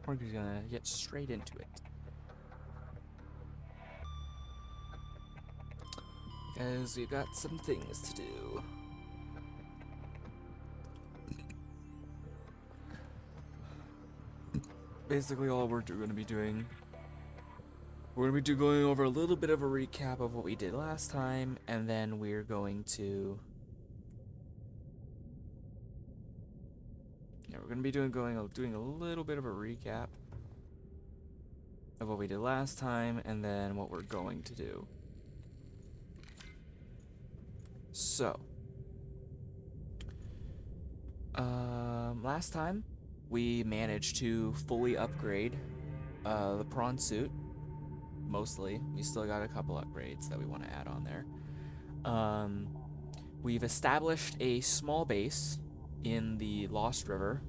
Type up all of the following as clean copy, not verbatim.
We're just gonna get straight into it. Because we've got some things to do. Basically all we're going to be doing, we're going to be going over a little bit of a recap of what we did last time, and then we're going to, we're going to be doing a little bit of a recap of what we did last time, and then what we're going to do. So, last time we managed to fully upgrade the prawn suit. Mostly, we still got a couple upgrades that we want to add on there. We've established a small base in the Lost River.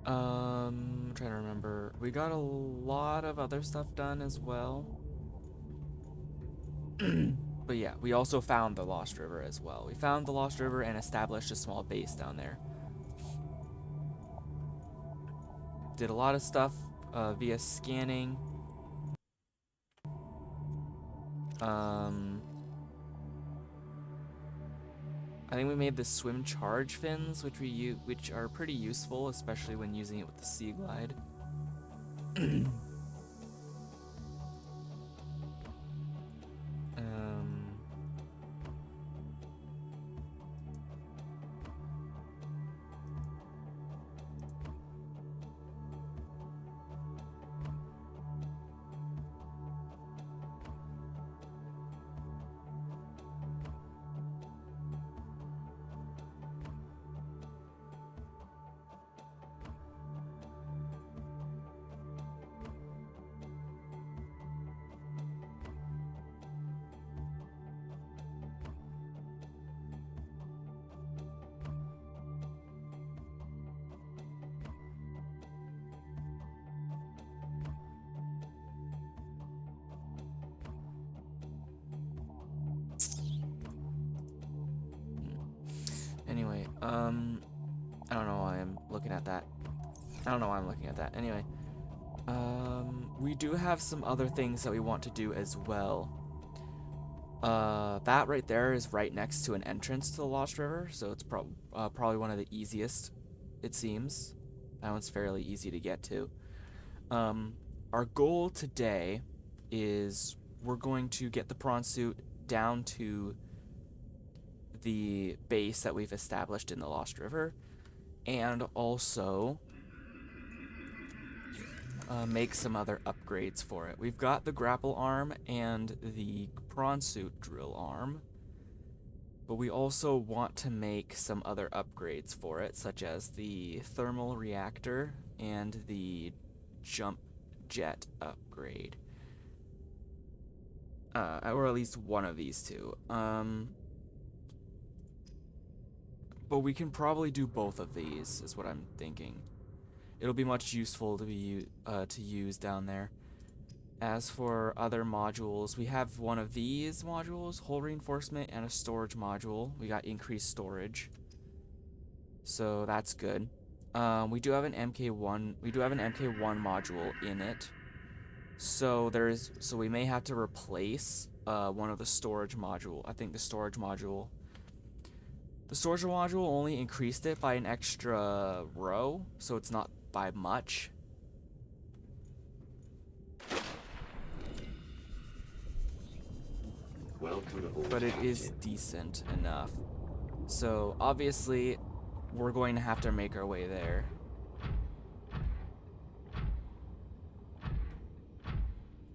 I'm trying to remember. We got a lot of other stuff done as well. But yeah, we also found the Lost River as well. We found the Lost River and established a small base down there. Did a lot of stuff via scanning. I think we made the swim charge fins, which are pretty useful, especially when using it with the Sea Glide. Anyway, I don't know why I'm looking at that. I don't know why I'm looking at that. Anyway, we do have some other things that we want to do as well. That right there is right next to an entrance to the Lost River, so it's probably one of the easiest, it seems. That one's fairly easy to get to. Our goal today is we're going to get the prawn suit down to the base that we've established in the Lost River, and also make some other upgrades for it. We've got the grapple arm and the prawn suit drill arm, but we also want to make some other upgrades for it, such as the thermal reactor and the jump jet upgrade. Or at least one of these two. But we can probably do both of these, is what I'm thinking. It'll be much useful to use down there. As for other modules, we have one of these modules, hull reinforcement, and a storage module. We got increased storage, so that's good. We do have an MK1. We do have an MK1 module in it, so we may have to replace one of the storage module. I think the storage module only increased it by an extra row, so it's not by much. But it is decent enough. So obviously, we're going to have to make our way there.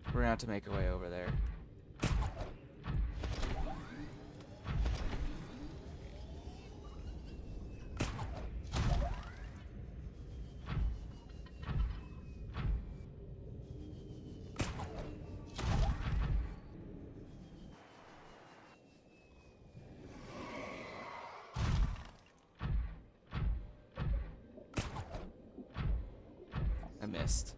We're going to have to make our way over there. missed.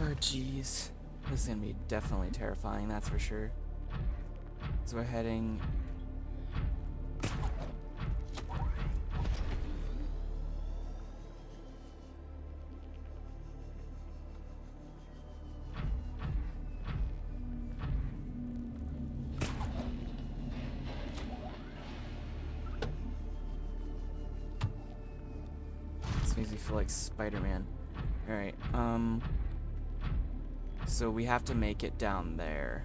Oh, jeez. This is gonna be definitely terrifying, that's for sure. So we're heading... This makes me feel like Spider-Man. Alright, so we have to make it down there.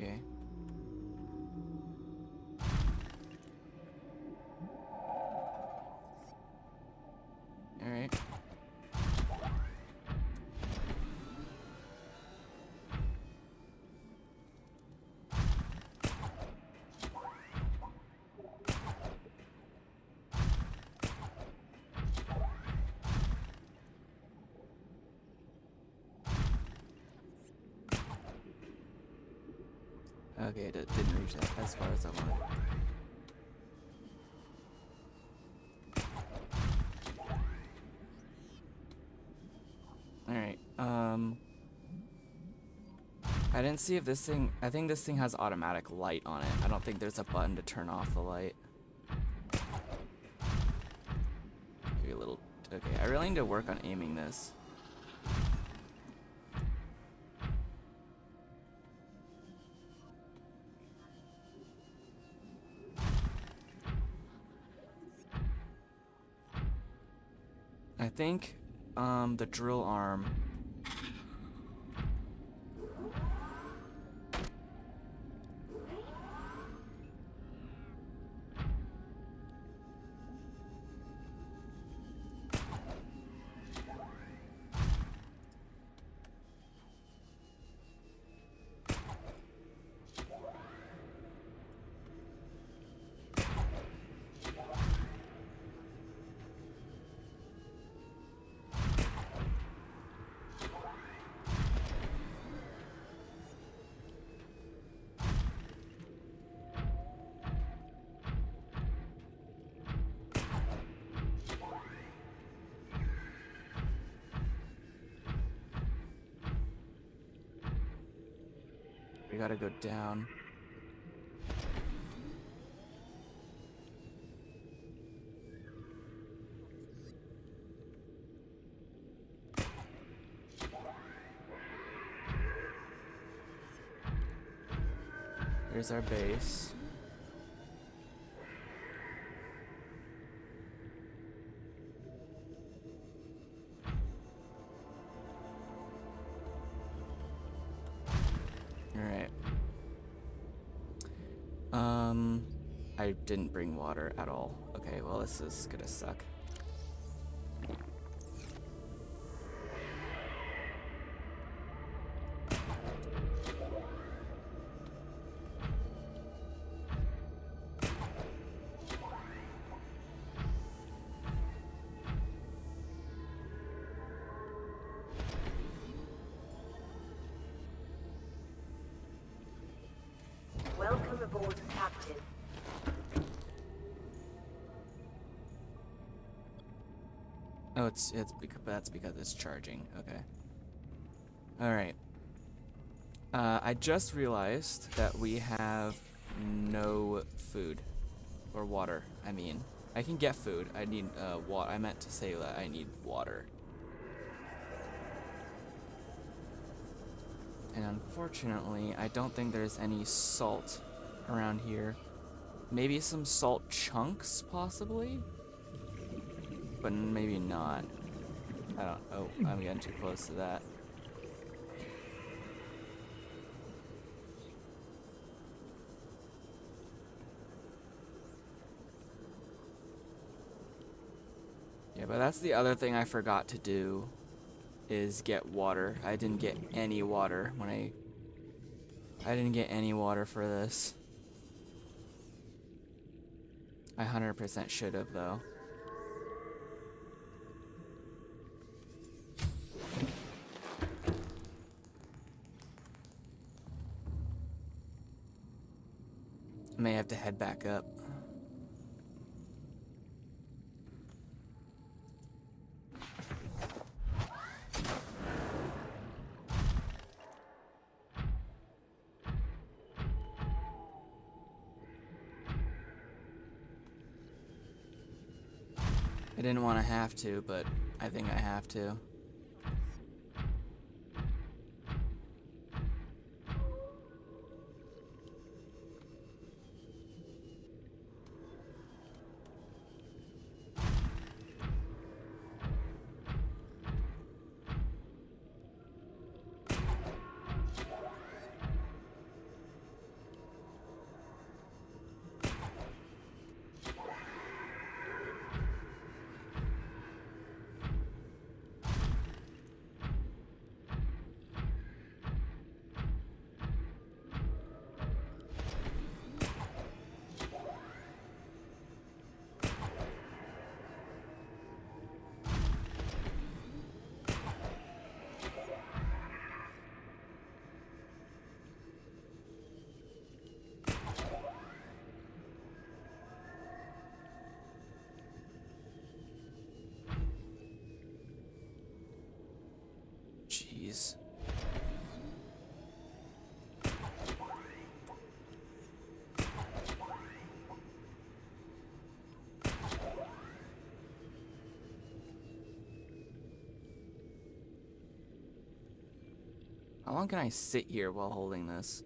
Okay. Alright. Okay, it didn't reach that as far as I wanted. Alright, I didn't see if this thing... I think this thing has automatic light on it. I don't think there's a button to turn off the light. Maybe a little... Okay, I really need to work on aiming this. I think, the drill arm... We gotta go down. Here's our base. Alright. I didn't bring water at all. Okay, well this is gonna suck. Welcome aboard, Captain. Oh, it's because that's because it's charging. Okay. All right. I just realized that we have no food or water. I mean, I can get food. I need water. I meant to say that I need water. And unfortunately, I don't think there's any salt around here. maybe some salt chunks, possibly? But maybe not. I don't... Oh, I'm getting too close to that. Yeah, but that's the other thing I forgot to do, is get water. I didn't get any water when I didn't get any water for this. I 100% should have, though. May have to head back up. I didn't want to have to, but I think I have to. Jeez. How long can I sit here while holding this?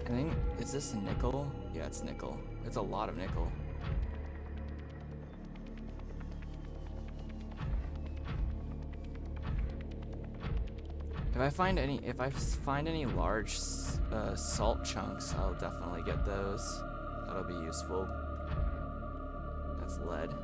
I think, is this nickel? Yeah, it's nickel. It's a lot of nickel. If I find any large salt chunks, I'll definitely get those. That'll be useful. That's lead.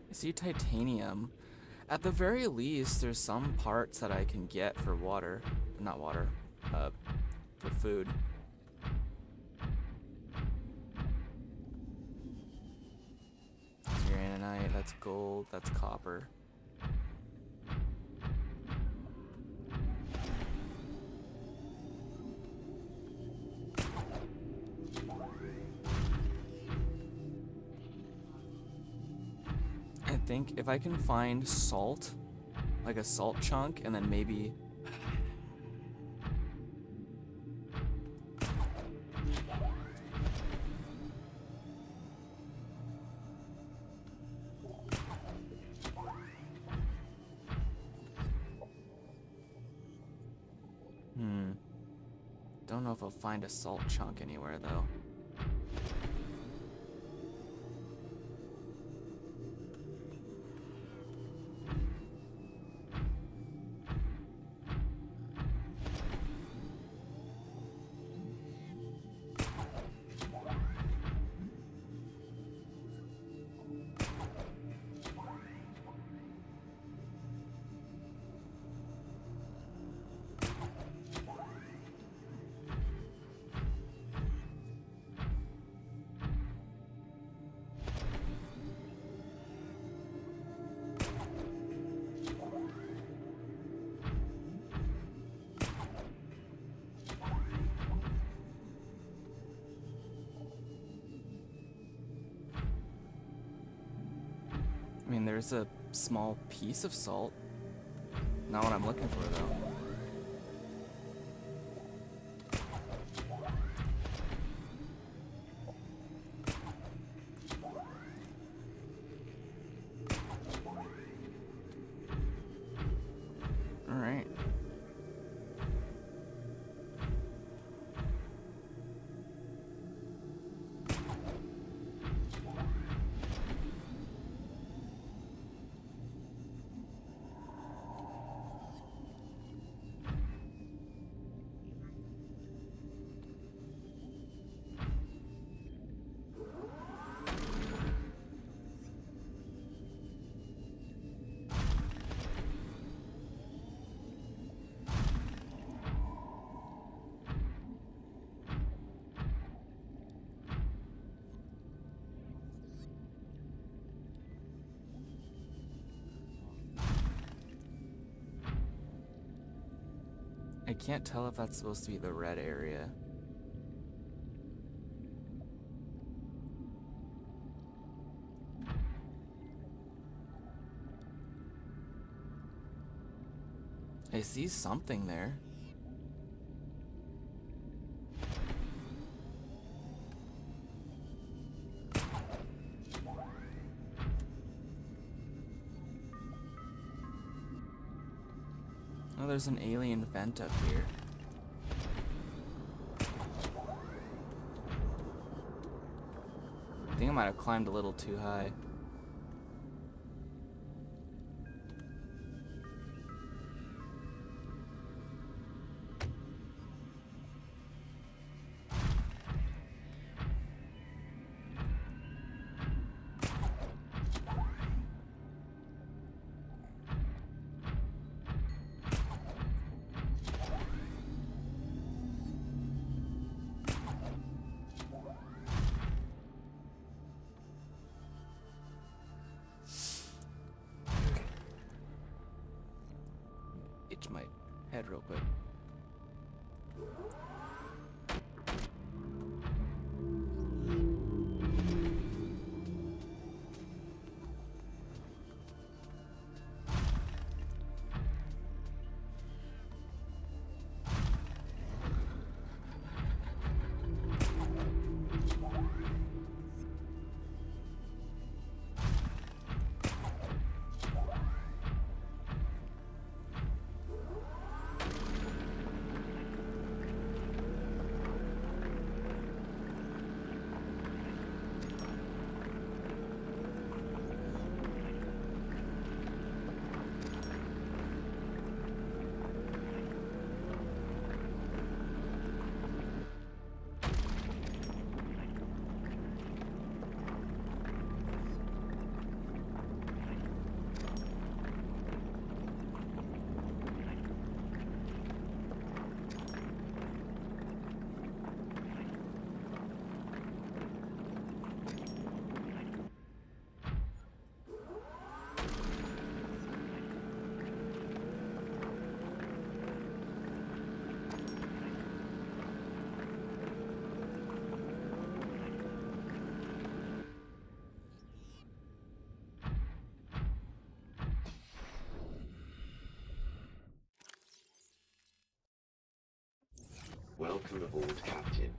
I see titanium. At the very least, there's some parts that I can get for water. Not water. For food. That's granite, that's gold, that's copper. I think if I can find salt, like a salt chunk, and then maybe... don't know if I'll find a salt chunk anywhere, though. I mean, there's a small piece of salt. Not what I'm looking for, though. All right. I can't tell if that's supposed to be the red area. I see something there. Oh, there's an alien vent up here. I think I might have climbed a little too high. Itch my head real quick. Welcome aboard, Captain.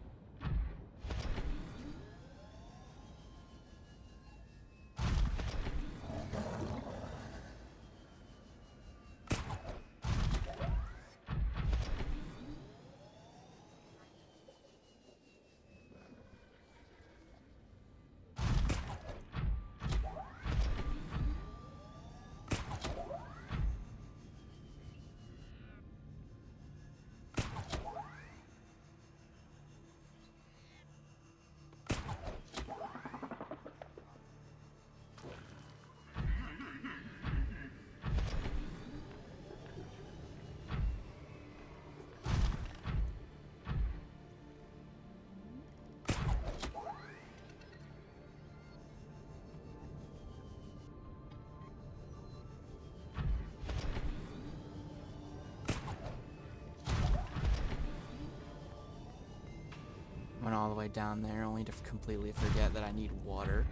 all the way down there only to completely forget that I need water.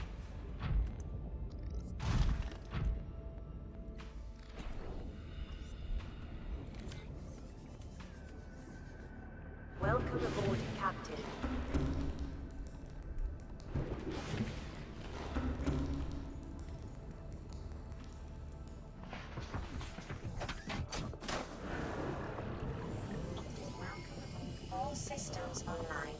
Welcome aboard, Captain. All systems online.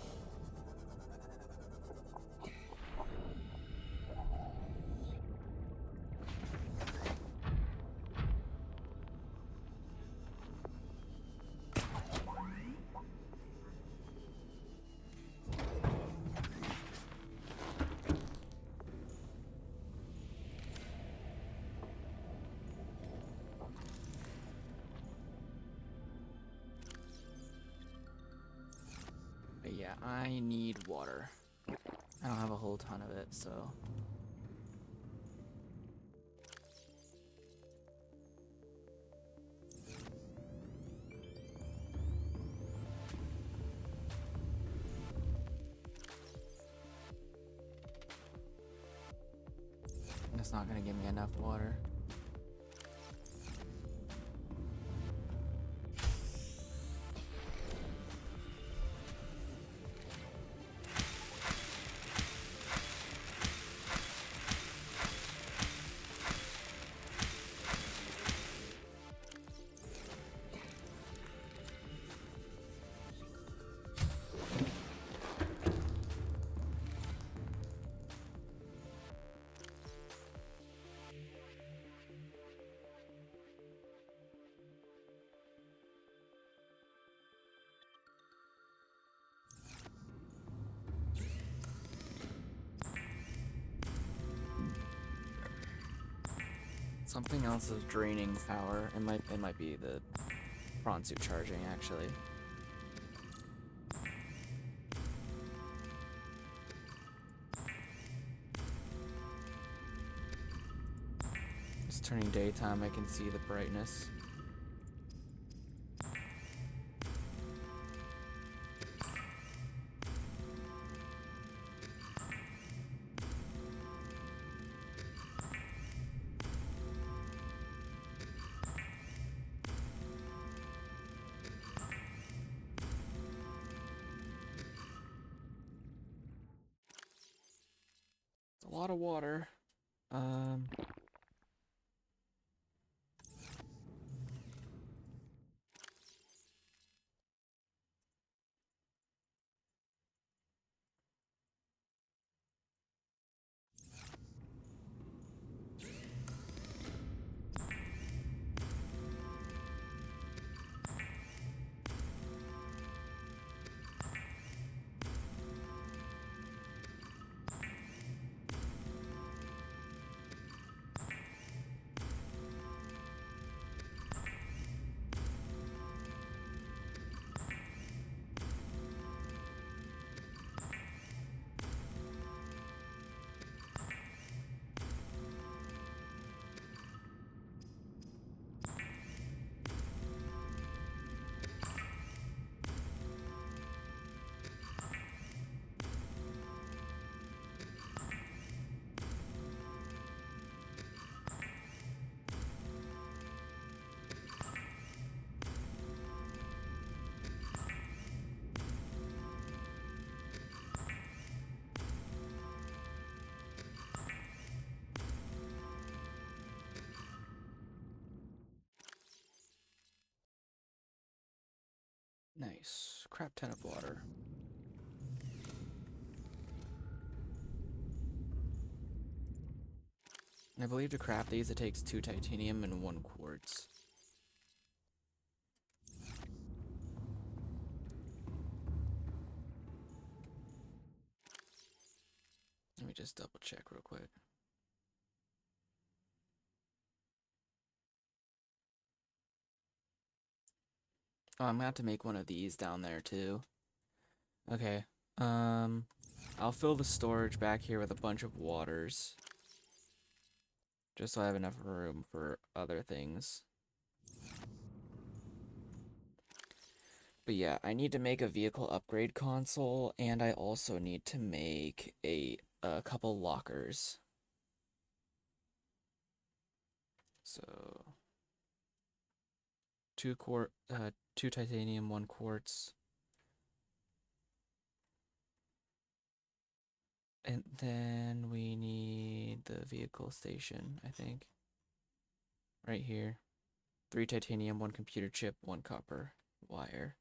But yeah, I need water. I don't have a whole ton of it, so. That's not gonna give me enough water. Something else is draining power. It might be the prawn suit charging actually. It's turning daytime, I can see the brightness. It's a lot of water. Nice. Crap ton of water. I believe to craft these it takes 2 titanium and 1 quartz. Let me just double check real quick. Oh, I'm gonna have to make one of these down there too. Okay. I'll fill the storage back here with a bunch of waters. Just so I have enough room for other things. But yeah, I need to make a vehicle upgrade console, and I also need to make a couple lockers. So two titanium, one quartz. And then we need the vehicle station, I think. Right here. 3 titanium, 1 computer chip, 1 copper wire.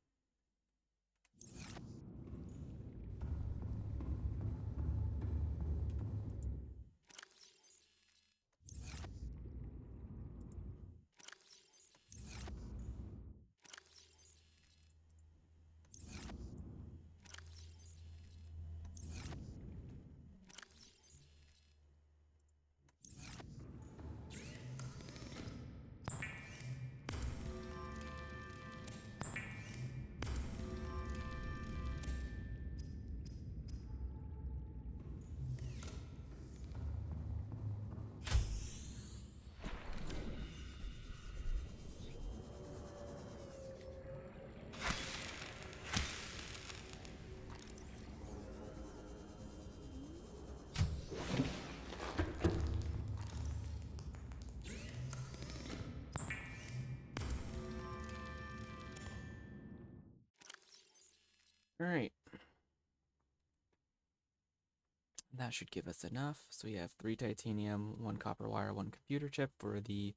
Alright. That should give us enough. So we have 3 titanium, 1 copper wire, 1 computer chip for the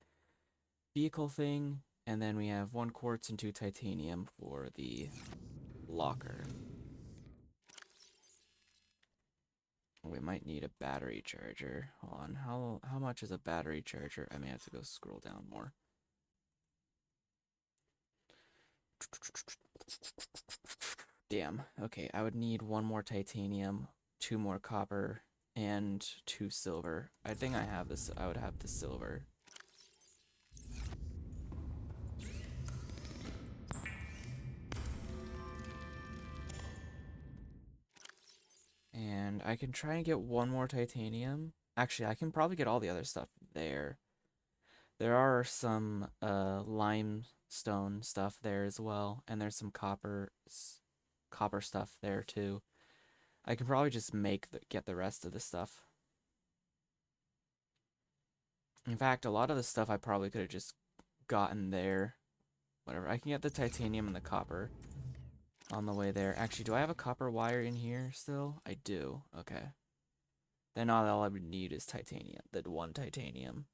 vehicle thing. And then we have 1 quartz and 2 titanium for the locker. We might need a battery charger. Hold on. How much is a battery charger? I may have to go scroll down more. Damn. Okay, I would need 1 more titanium, 2 more copper, and 2 silver. I think I have this. I would have the silver. And I can try and get 1 more titanium. Actually, I can probably get all the other stuff there. There are some limestone stuff there as well, and there's some copper stuff there too. I can probably just get the rest of the stuff. In fact, a lot of the stuff I probably could have just gotten there. Whatever. I can get the titanium and the copper on the way there. Actually, do I have a copper wire in here still? I do. Okay. Then all I would need is titanium. The 1 titanium.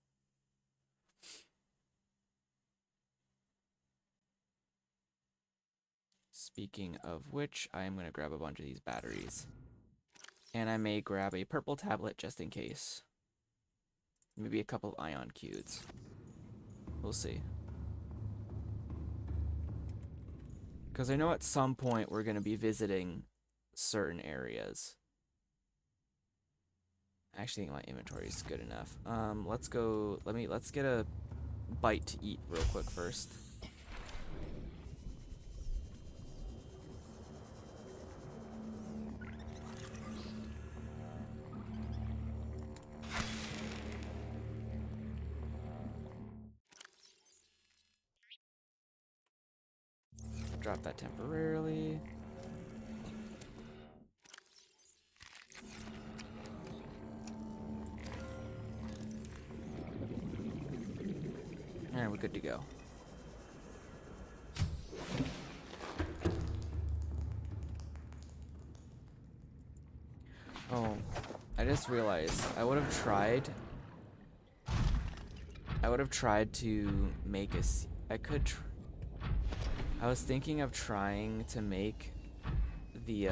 Speaking of which, I am going to grab a bunch of these batteries. And I may grab a purple tablet just in case. Maybe a couple of ion cubes. We'll see. Because I know at some point we're going to be visiting certain areas. I actually think my inventory is good enough. Let's go. Let's get a bite to eat real quick first. Drop that temporarily. And we're good to go. Oh, I just realized I would have tried to make I was thinking of trying to make the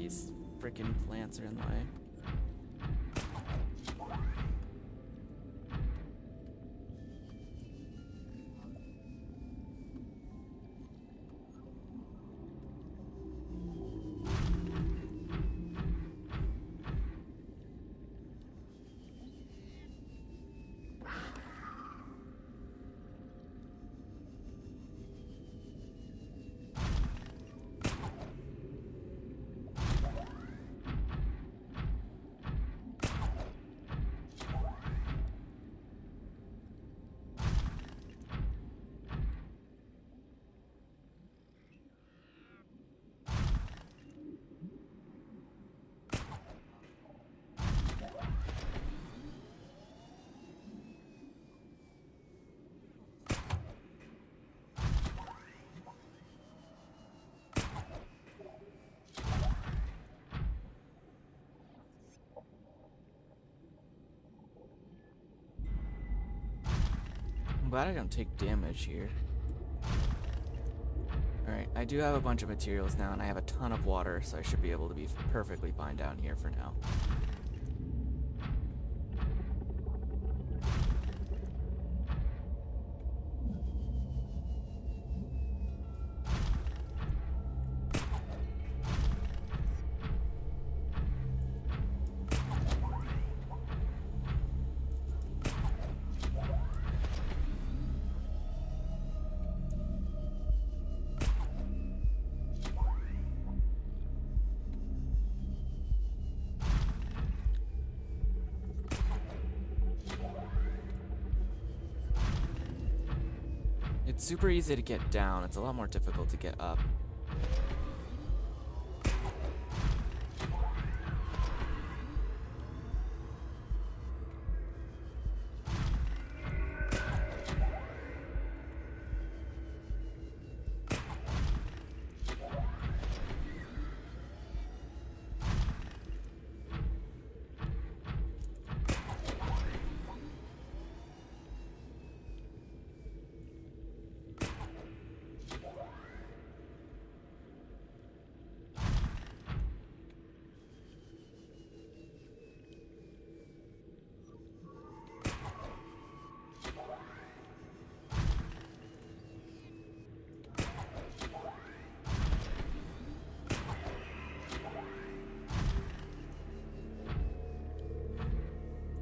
these freaking plants are in the way. I'm glad I don't take damage here. Alright, I do have a bunch of materials now, and I have a ton of water, so I should be able to be perfectly fine down here for now. It's super easy to get down. It's a lot more difficult to get up.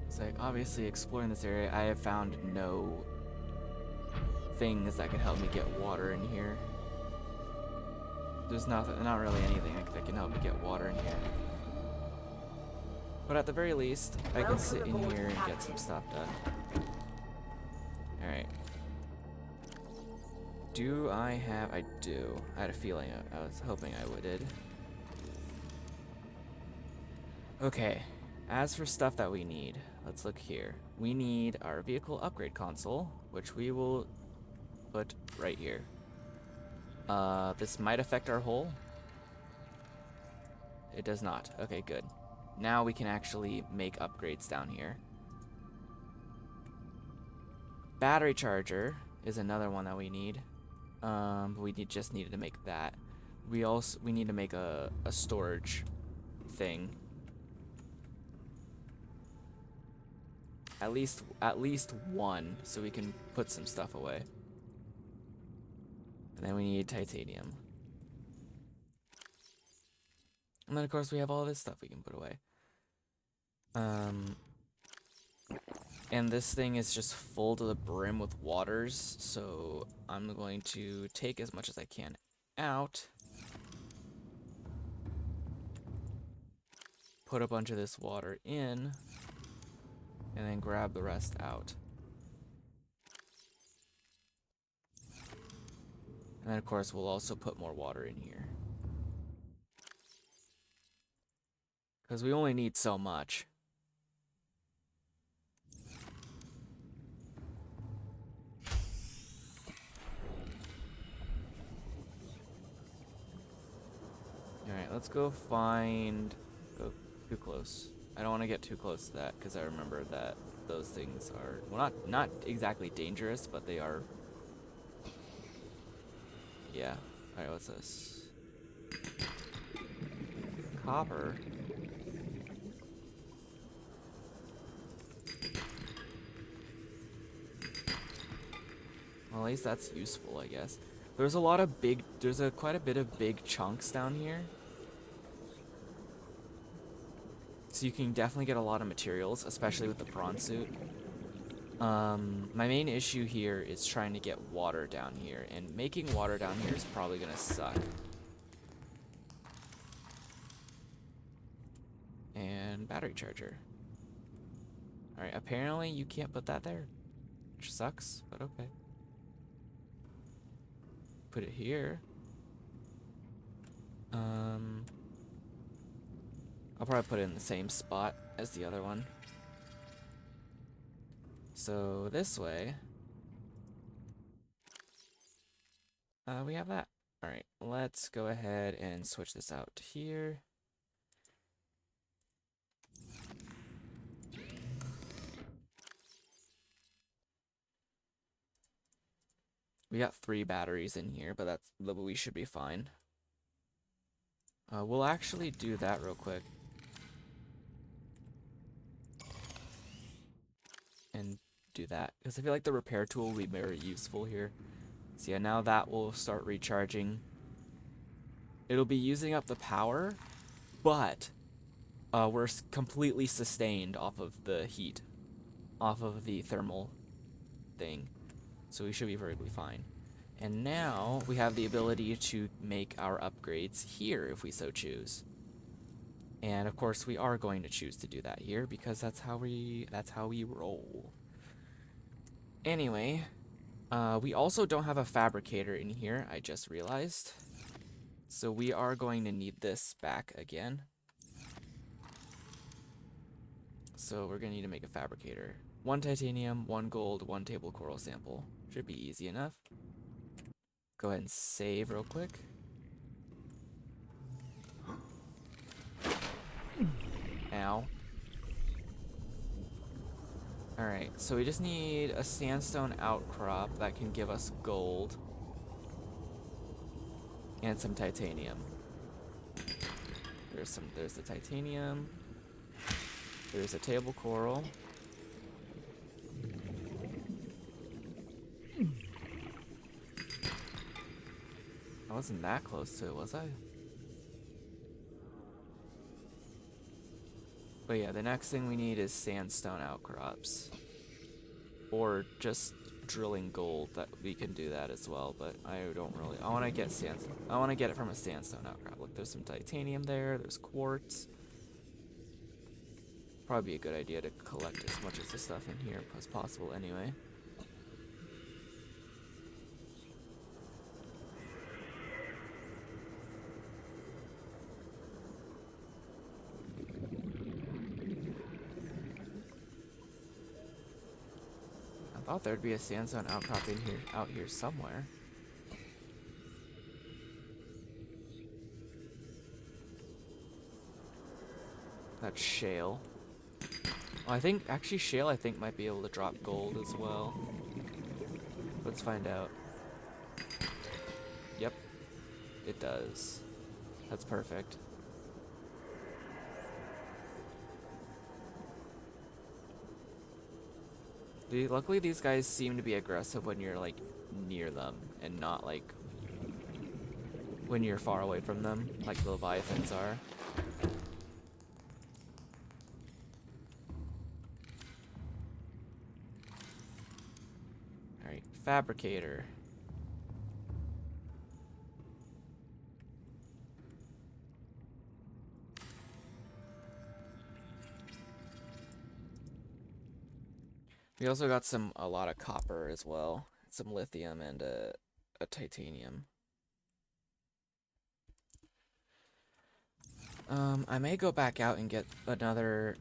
So obviously exploring this area, I have found no things that could help me get water in here. There's not really anything that can help me get water in here. But at the very least, I can sit in here and get some stuff done. Alright. Do I have... I do. I had a feeling. I was hoping I did. Okay. As for stuff that we need, let's look here. We need our vehicle upgrade console, which we will put right here. This might affect our hull. It does not. Okay, good. Now we can actually make upgrades down here. Battery charger is another one that we need. We just needed to make that. We need to make a storage thing. At least one, so we can put some stuff away. And then we need titanium. And then of course we have all this stuff we can put away. And this thing is just full to the brim with waters, so I'm going to take as much as I can out. Put a bunch of this water in. And then grab the rest out. And then of course we'll also put more water in here. Because we only need so much. Alright, let's go find... Go too close. I don't want to get too close to that, because I remember that those things are... Well, not exactly dangerous, but they are... Yeah. Alright, what's this? copper. Well, at least that's useful, I guess. There's a lot of quite a bit of big chunks down here. So you can definitely get a lot of materials, especially with the prawn suit. My main issue here is trying to get water down here, and making water down here is probably gonna suck. And battery charger. Alright, apparently you can't put that there, which sucks, but okay. Put it here. I'll probably put it in the same spot as the other one. So this way, we have that. Alright, let's go ahead and switch this out to here. We got 3 batteries in here, but we should be fine. We'll actually do that real quick. And do that, because I feel like the repair tool will be very useful here. So yeah, now that will start recharging. It'll be using up the power, but we're completely sustained off of the heat, off of the thermal thing. So we should be perfectly fine. And now we have the ability to make our upgrades here if we so choose. And of course we are going to choose to do that here because that's how we roll. Anyway, we also don't have a fabricator in here, I just realized. So we are going to need this back again. So we're going to need to make a fabricator. 1 titanium, 1 gold, 1 table coral sample. Should be easy enough. Go ahead and save real quick. Ow. Alright, so we just need a sandstone outcrop that can give us gold. And some titanium. There's the titanium. There's a table coral. I wasn't that close to it, was I? But yeah, the next thing we need is sandstone outcrops. Or just drilling gold, that we can do that as well, but I want to get sandstone. I want to get it from a sandstone outcrop. Look, there's some titanium there, there's quartz. Probably be a good idea to collect as much of the stuff in here as possible anyway. I thought there'd be a sandstone outcrop out here somewhere. That's shale. Well, actually shale might be able to drop gold as well. Let's find out. Yep, it does. That's perfect. Luckily these guys seem to be aggressive when you're like near them and not like when you're far away from them, like the leviathans are. Alright, fabricator. We also got a lot of copper as well, some lithium and a titanium. I may go back out and get another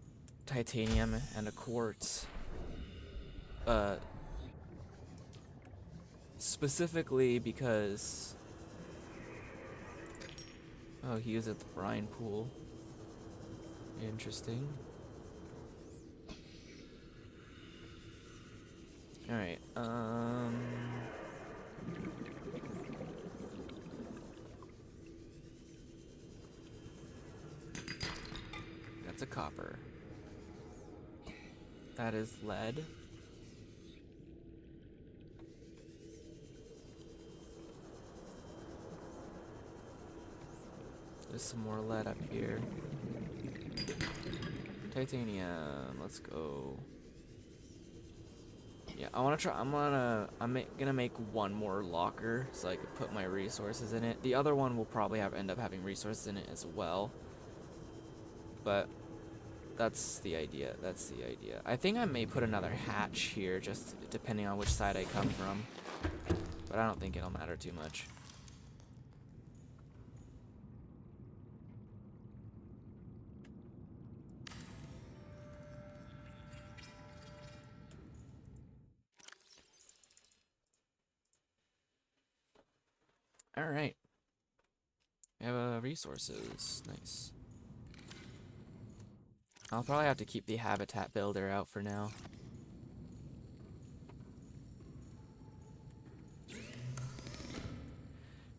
titanium and a quartz. Specifically because... Oh, he was at the brine pool. Interesting. Alright, the copper. That is lead. There's some more lead up here. Titanium, let's go. Yeah, I want to try. I'm gonna make one more locker so I can put my resources in it. The other one will probably end up having resources in it as well. But that's the idea. That's the idea. I think I may put another hatch here, just depending on which side I come from. But I don't think it'll matter too much. All right. We have resources. Nice. I'll probably have to keep the habitat builder out for now.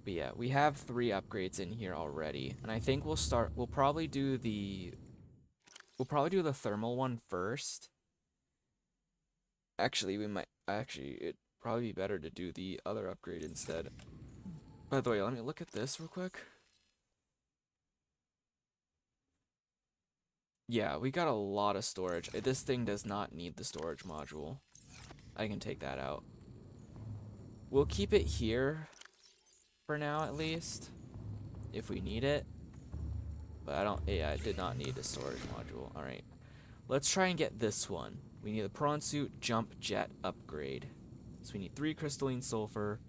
But yeah, we have 3 upgrades in here already, and I think we'll probably do the thermal one first. Actually, it'd probably be better to do the other upgrade instead. By the way, let me look at this real quick. Yeah, we got a lot of storage. This thing does not need the storage module. I can take that out. We'll keep it here for now, at least, if we need it. But I did not need a storage module. Alright, let's try and get this one. We need a prawn suit jump jet upgrade. So we need 3 crystalline sulfur,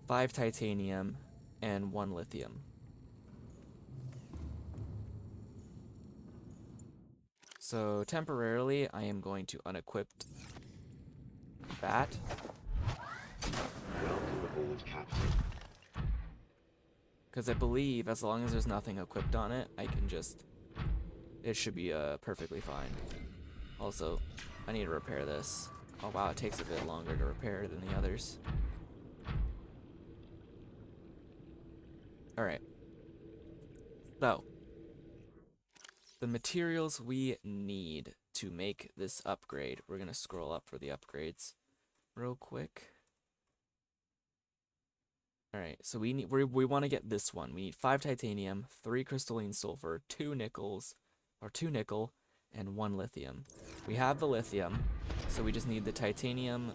5 titanium, and 1 lithium. So temporarily, I am going to unequip that. Welcome aboard, Captain. Because I believe as long as there's nothing equipped on it, it should be perfectly fine. Also, I need to repair this. Oh wow, it takes a bit longer to repair than the others. Alright. So, the materials we need to make this upgrade. We're going to scroll up for the upgrades real quick. Alright, so we want to get this one. We need 5 titanium, 3 crystalline sulfur, 2 nickel, and 1 lithium. We have the lithium, so we just need the titanium,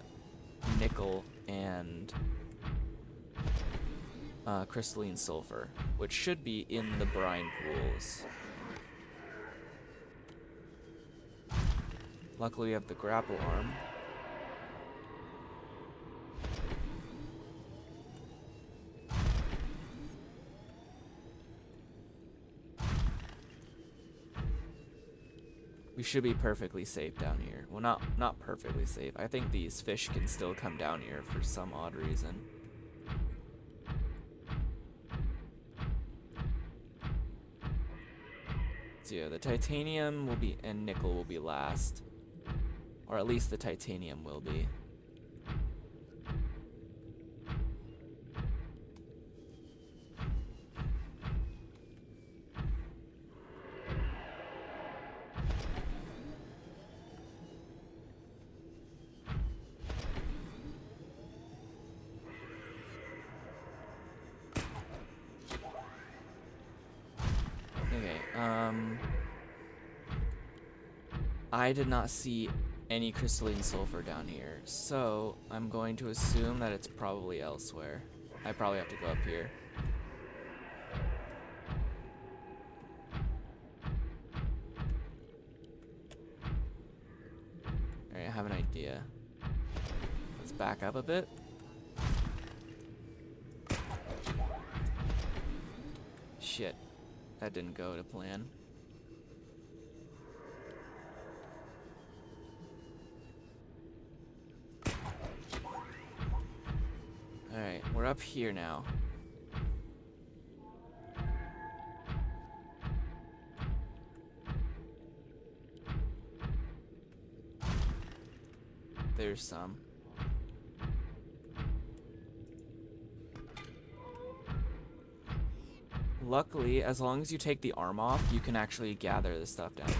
nickel, and crystalline sulfur, which should be in the brine pools. Luckily, we have the grapple arm. We should be perfectly safe down here. Well, not perfectly safe. I think these fish can still come down here for some odd reason. So yeah, the titanium and nickel will be last. Or at least the titanium will be. I did not see any crystalline sulfur down here, so I'm going to assume that it's probably elsewhere. I probably have to go up here. Alright, I have an idea. Let's back up a bit. Shit, that didn't go to plan. Alright, we're up here now. There's some. Luckily, as long as you take the arm off, you can actually gather the stuff down here.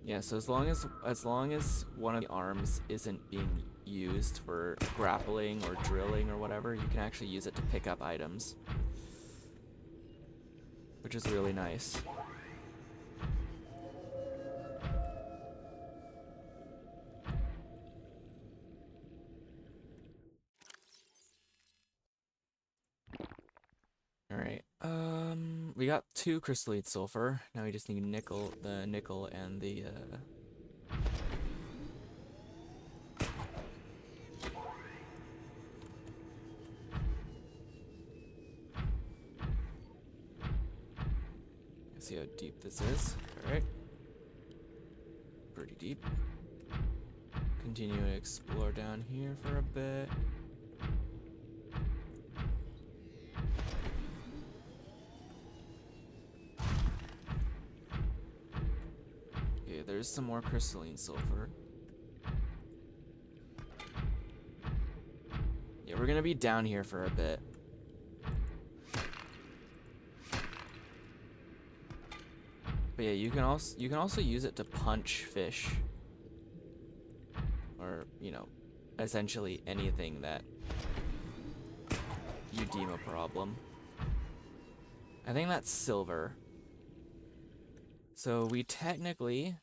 Yeah, so as long as one of the arms isn't being used for grappling or drilling or whatever, you can actually use it to pick up items, which is really nice. All right. We got 2 crystalline sulfur. Now we just need nickel, the nickel and the let's see how deep this is. All right. Pretty deep. Continue to explore down here for a bit. Okay, there's some more crystalline sulfur. Yeah, we're gonna be down here for a bit. But yeah, you can also use it to punch fish. Or, you know, essentially anything that you deem a problem. I think that's silver. So we technically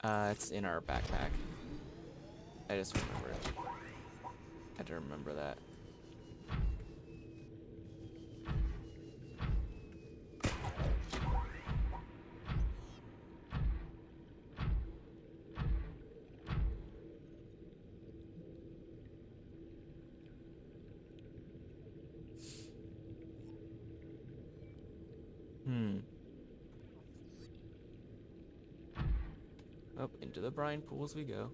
it's in our backpack. I just remembered. Had to remember that. Up into the brine pools we go.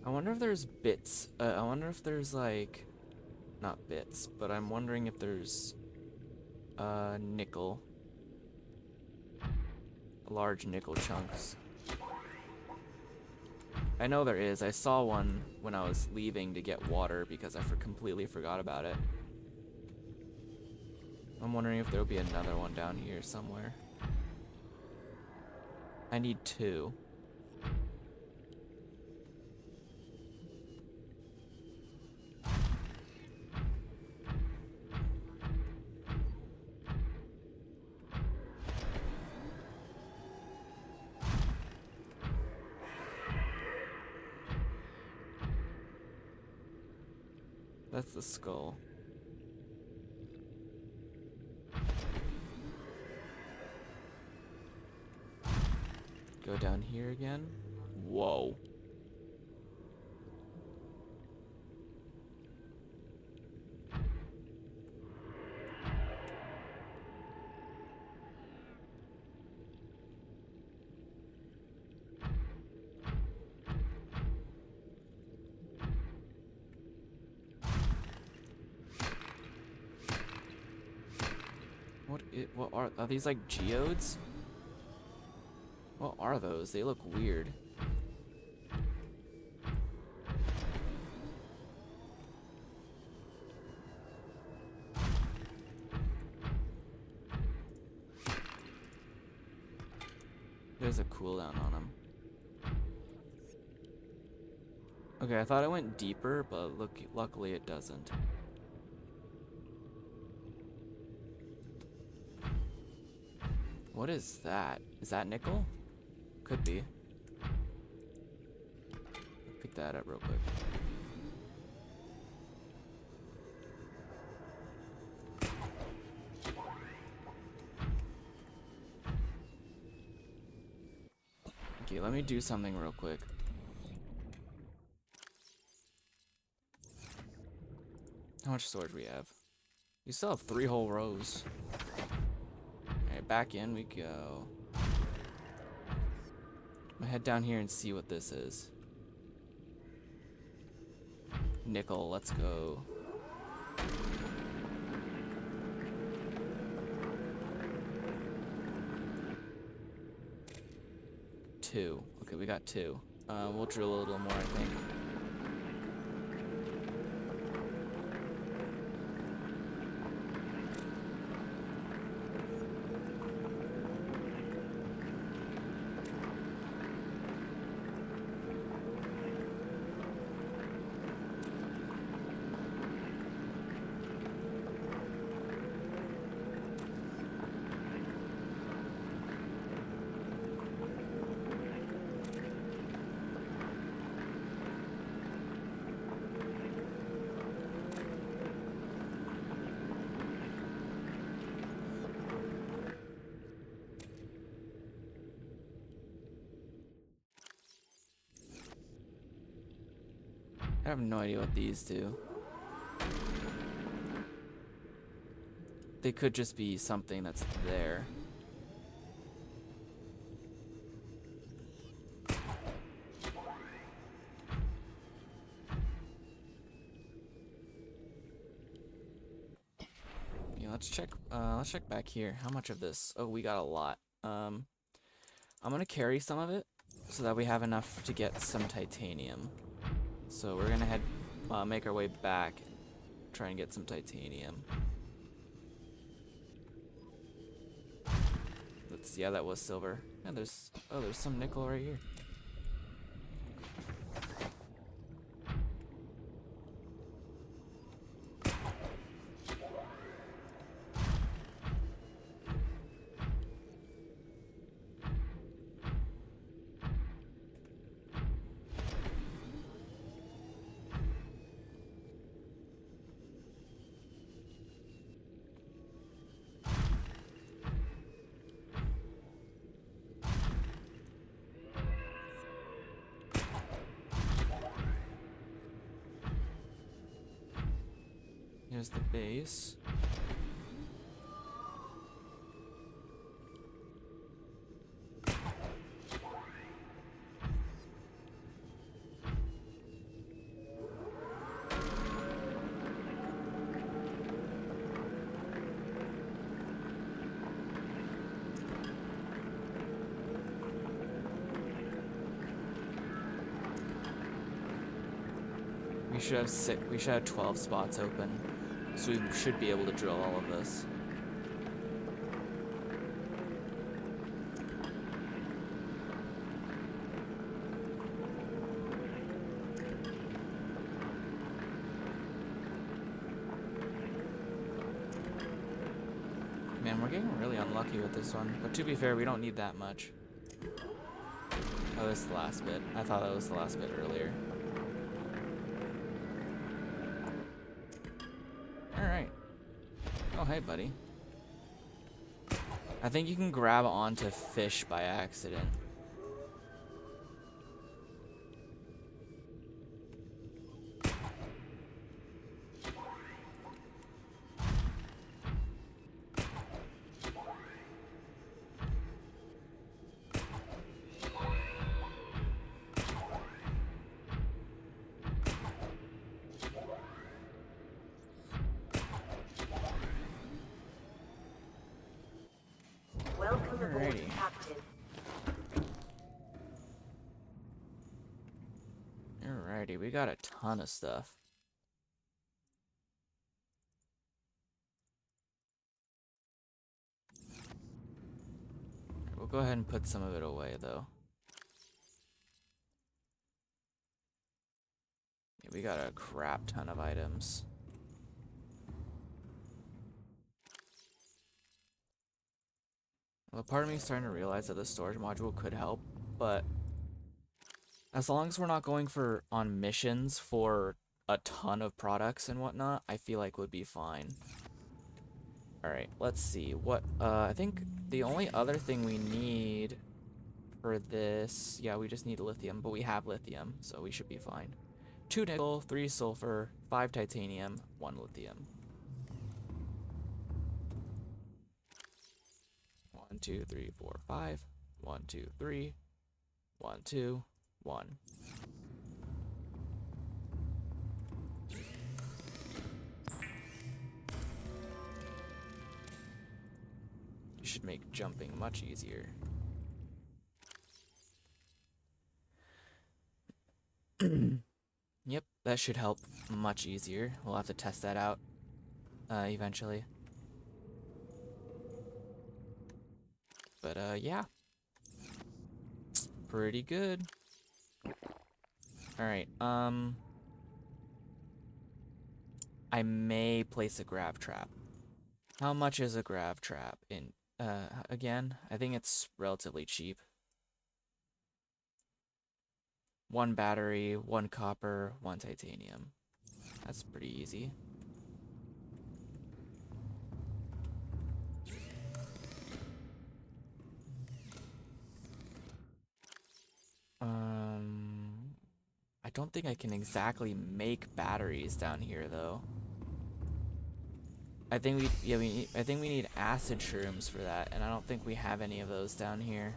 I wonder if there's bits. I wonder if there's like, not bits, but I'm wondering if there's nickel, large nickel chunks. I know there is. I saw one when I was leaving to get water because I completely forgot about it. I'm wondering if there'll be another one down here somewhere. I need 2. That's the skull. Go down here again. Whoa. What are these, like geodes? What are those? They look weird. There's a cooldown on them. Okay, I thought it went deeper, but luckily it doesn't. What is that? Is that nickel? Could be. Pick that up real quick. Okay, let me do something real quick. How much storage we have? We still have 3 whole rows. Alright, back in we go. My head down here and see what this is. Nickel, let's go. Two. Okay, we got two. We'll drill a little more, I think. I have no idea what these do. They could just be something that's there. Yeah, let's check back here. How much of this? Oh, we got a lot. I'm gonna carry some of it so that we have enough to get some titanium. So we're gonna make our way back, try and get some titanium. Let's see, yeah, that was silver. Yeah, there's some nickel right here. Here's the base. We should have 12 spots open. So we should be able to drill all of this. Man, we're getting really unlucky with this one. But to be fair, we don't need that much. Oh, this is the last bit. I thought that was the last bit earlier. Alright. Oh, hey, buddy. I think you can grab onto fish by accident. Welcome aboard, Alrighty. Captain. Alrighty, we got a ton of stuff. We'll go ahead and put some of it away, though. Yeah, we got a crap ton of items. Well, part of me is starting to realize that the storage module could help, but as long as we're not going on missions for a ton of products and whatnot, I feel like would be fine. Alright, let's see. I think the only other thing we need for this, yeah, we just need lithium, but we have lithium, so we should be fine. 2 nickel, 3 sulfur, 5 titanium, 1 lithium. 1, 2, 3, 4, 5. 1, 2, 3. 1, 2, 1. You should make jumping much easier. Yep, that should help much easier. We'll have to test that out eventually. But yeah. Pretty good. Alright, I may place a grav trap. How much is a grav trap in again? I think it's relatively cheap. 1 battery, 1 copper, 1 titanium. That's pretty easy. I don't think I can exactly make batteries down here though. I think I think we need acid shrooms for that, and I don't think we have any of those down here.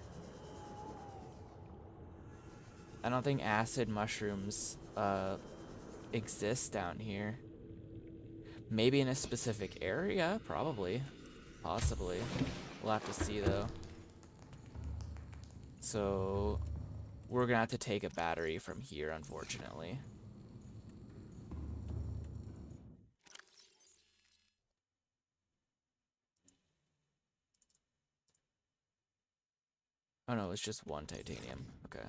I don't think acid mushrooms exist down here. Maybe in a specific area, probably. Possibly. We'll have to see though. So we're gonna have to take a battery from here, unfortunately. Oh no, it's just 1 titanium. Okay.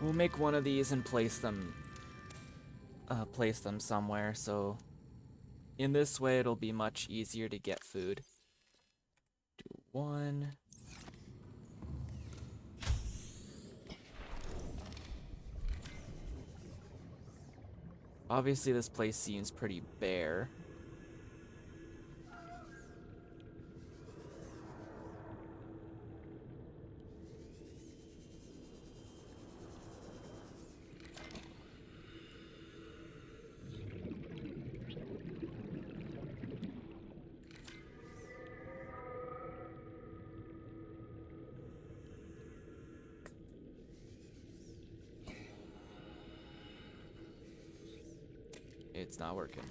We'll make one of these and place them somewhere, so in this way it'll be much easier to get food. Do 1. Obviously this place seems pretty bare. It's not working.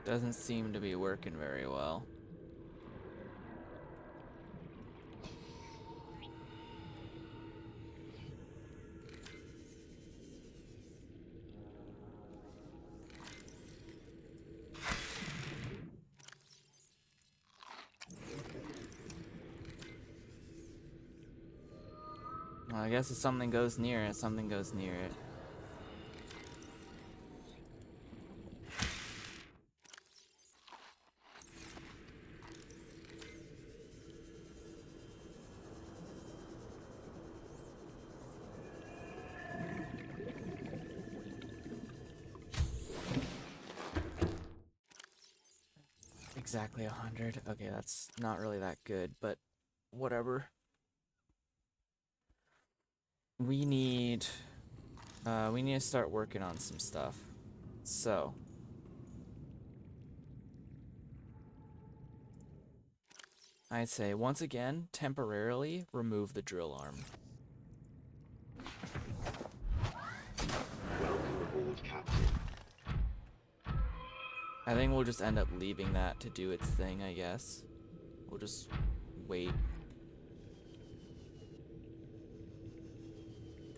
Doesn't seem to be working very well. Well, I guess if something goes near it, something goes near it. Exactly 100. Okay, that's not really that good, but whatever. We need to start working on some stuff. So, I'd say once again, temporarily remove the drill arm. Welcome aboard, Captain. I think we'll just end up leaving that to do its thing, I guess. We'll just wait.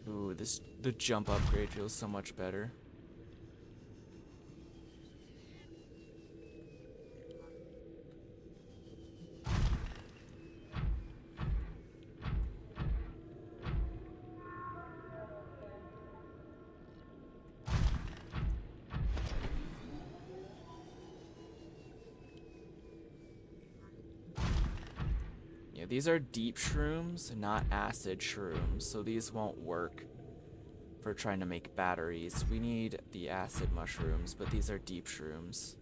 Ooh, the jump upgrade feels so much better. Okay, these are deep shrooms, not acid shrooms, so these won't work for trying to make batteries. We need the acid mushrooms, but these are deep shrooms.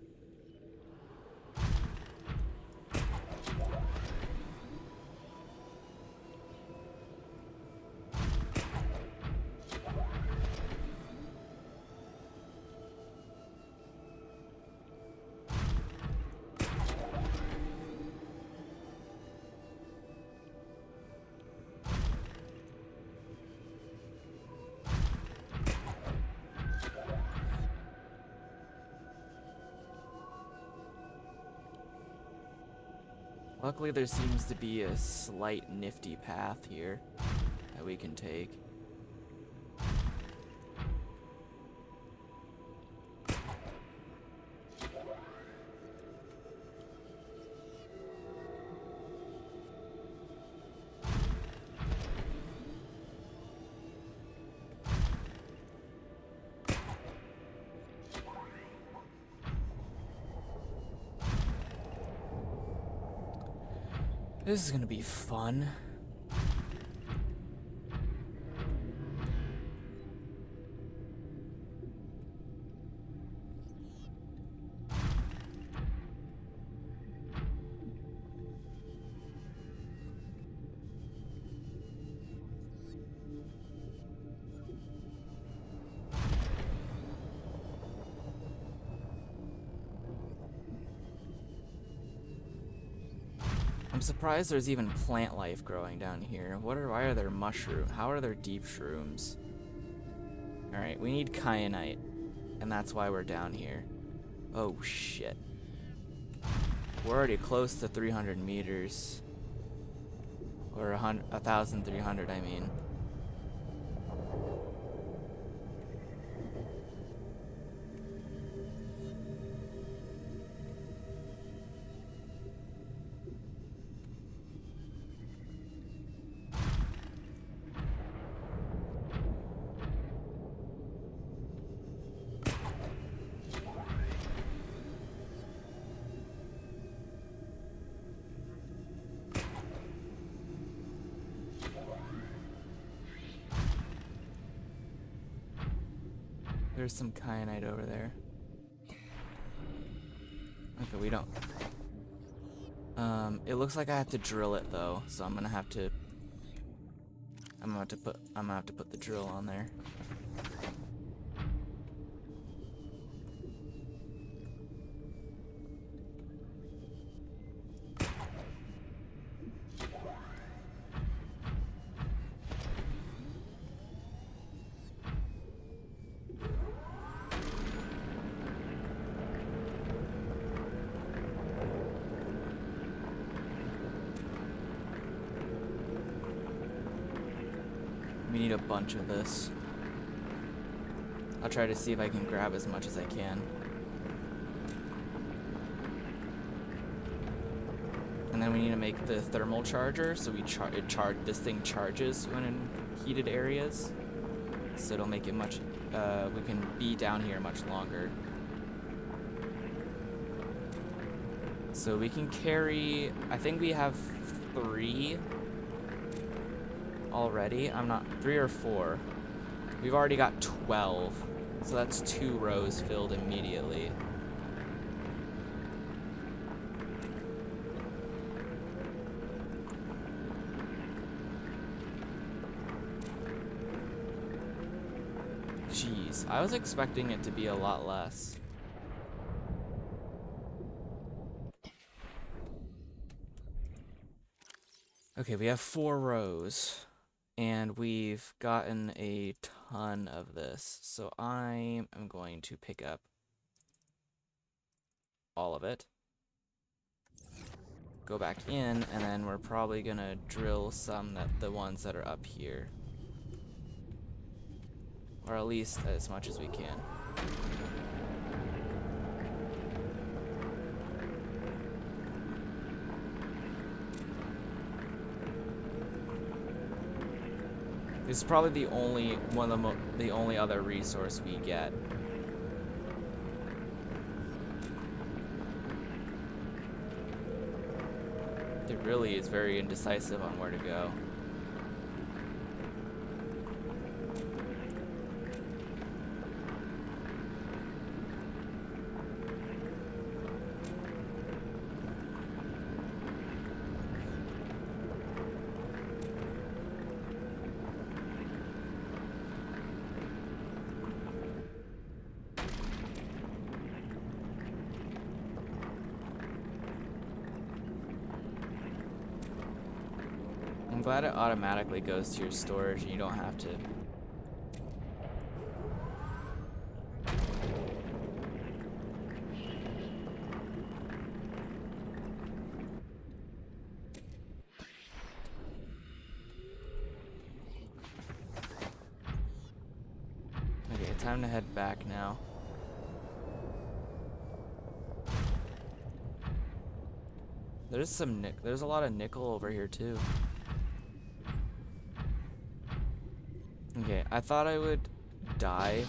Luckily, there seems to be a slight nifty path here that we can take. This is gonna be fun. I'm surprised there's even plant life growing down here. Why are there mushrooms? How are there deep shrooms? Alright, we need kyanite, and that's why we're down here. Oh shit. We're already close to 300 meters. Or 1,300, I mean. There's some kyanite over there. Okay, we don't. It looks like I have to drill it though, so I'm gonna have to put the drill on there. We need a bunch of this. I'll try to see if I can grab as much as I can. And then we need to make the thermal charger, so this thing charges when in heated areas. So it'll make it much, we can be down here much longer. So we can carry, I think we have 3 already. I'm not, 3 or 4. We've already got 12. So that's 2 rows filled immediately. Jeez, I was expecting it to be a lot less. Okay, we have 4 rows, and we've gotten a ton of this. So I am going to pick up all of it, go back in, and then we're probably gonna drill the ones that are up here. Or at least as much as we can. This is probably the only the only other resource we get. It really is very indecisive on where to go. I'm glad it automatically goes to your storage and you don't have to. Okay, time to head back now. There's a lot of nickel over here too. Okay, I thought I would die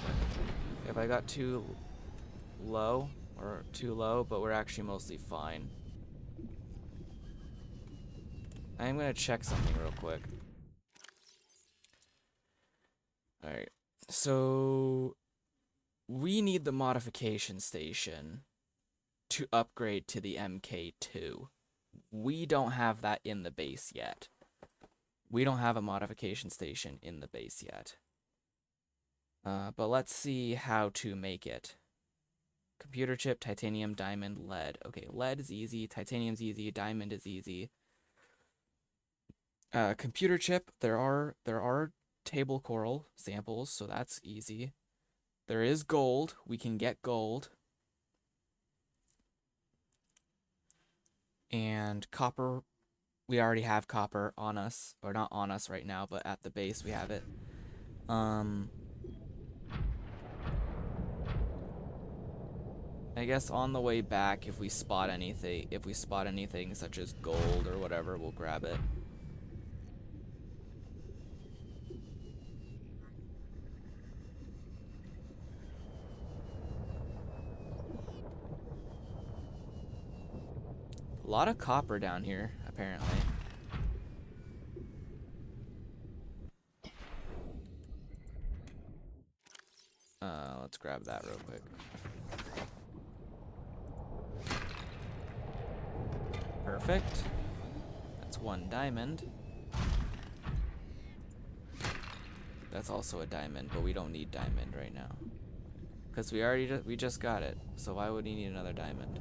if I got too low, but we're actually mostly fine. I'm gonna check something real quick. Alright, so we need the modification station to upgrade to the MK2. We don't have that in the base yet. We don't have a modification station in the base yet. But let's see how to make it. Computer chip, titanium, diamond, lead. Okay, lead is easy, titanium's easy, diamond is easy. Computer chip, there are table coral samples, so that's easy. There is gold. We can get gold. And copper, we already have copper on us, or not on us right now, but at the base we have it. I guess on the way back, if we spot anything such as gold or whatever, we'll grab it. A lot of copper down here, apparently. Let's grab that real quick. Perfect. That's one diamond. That's also a diamond, but we don't need diamond right now. Because we just got it, so why would we need another diamond?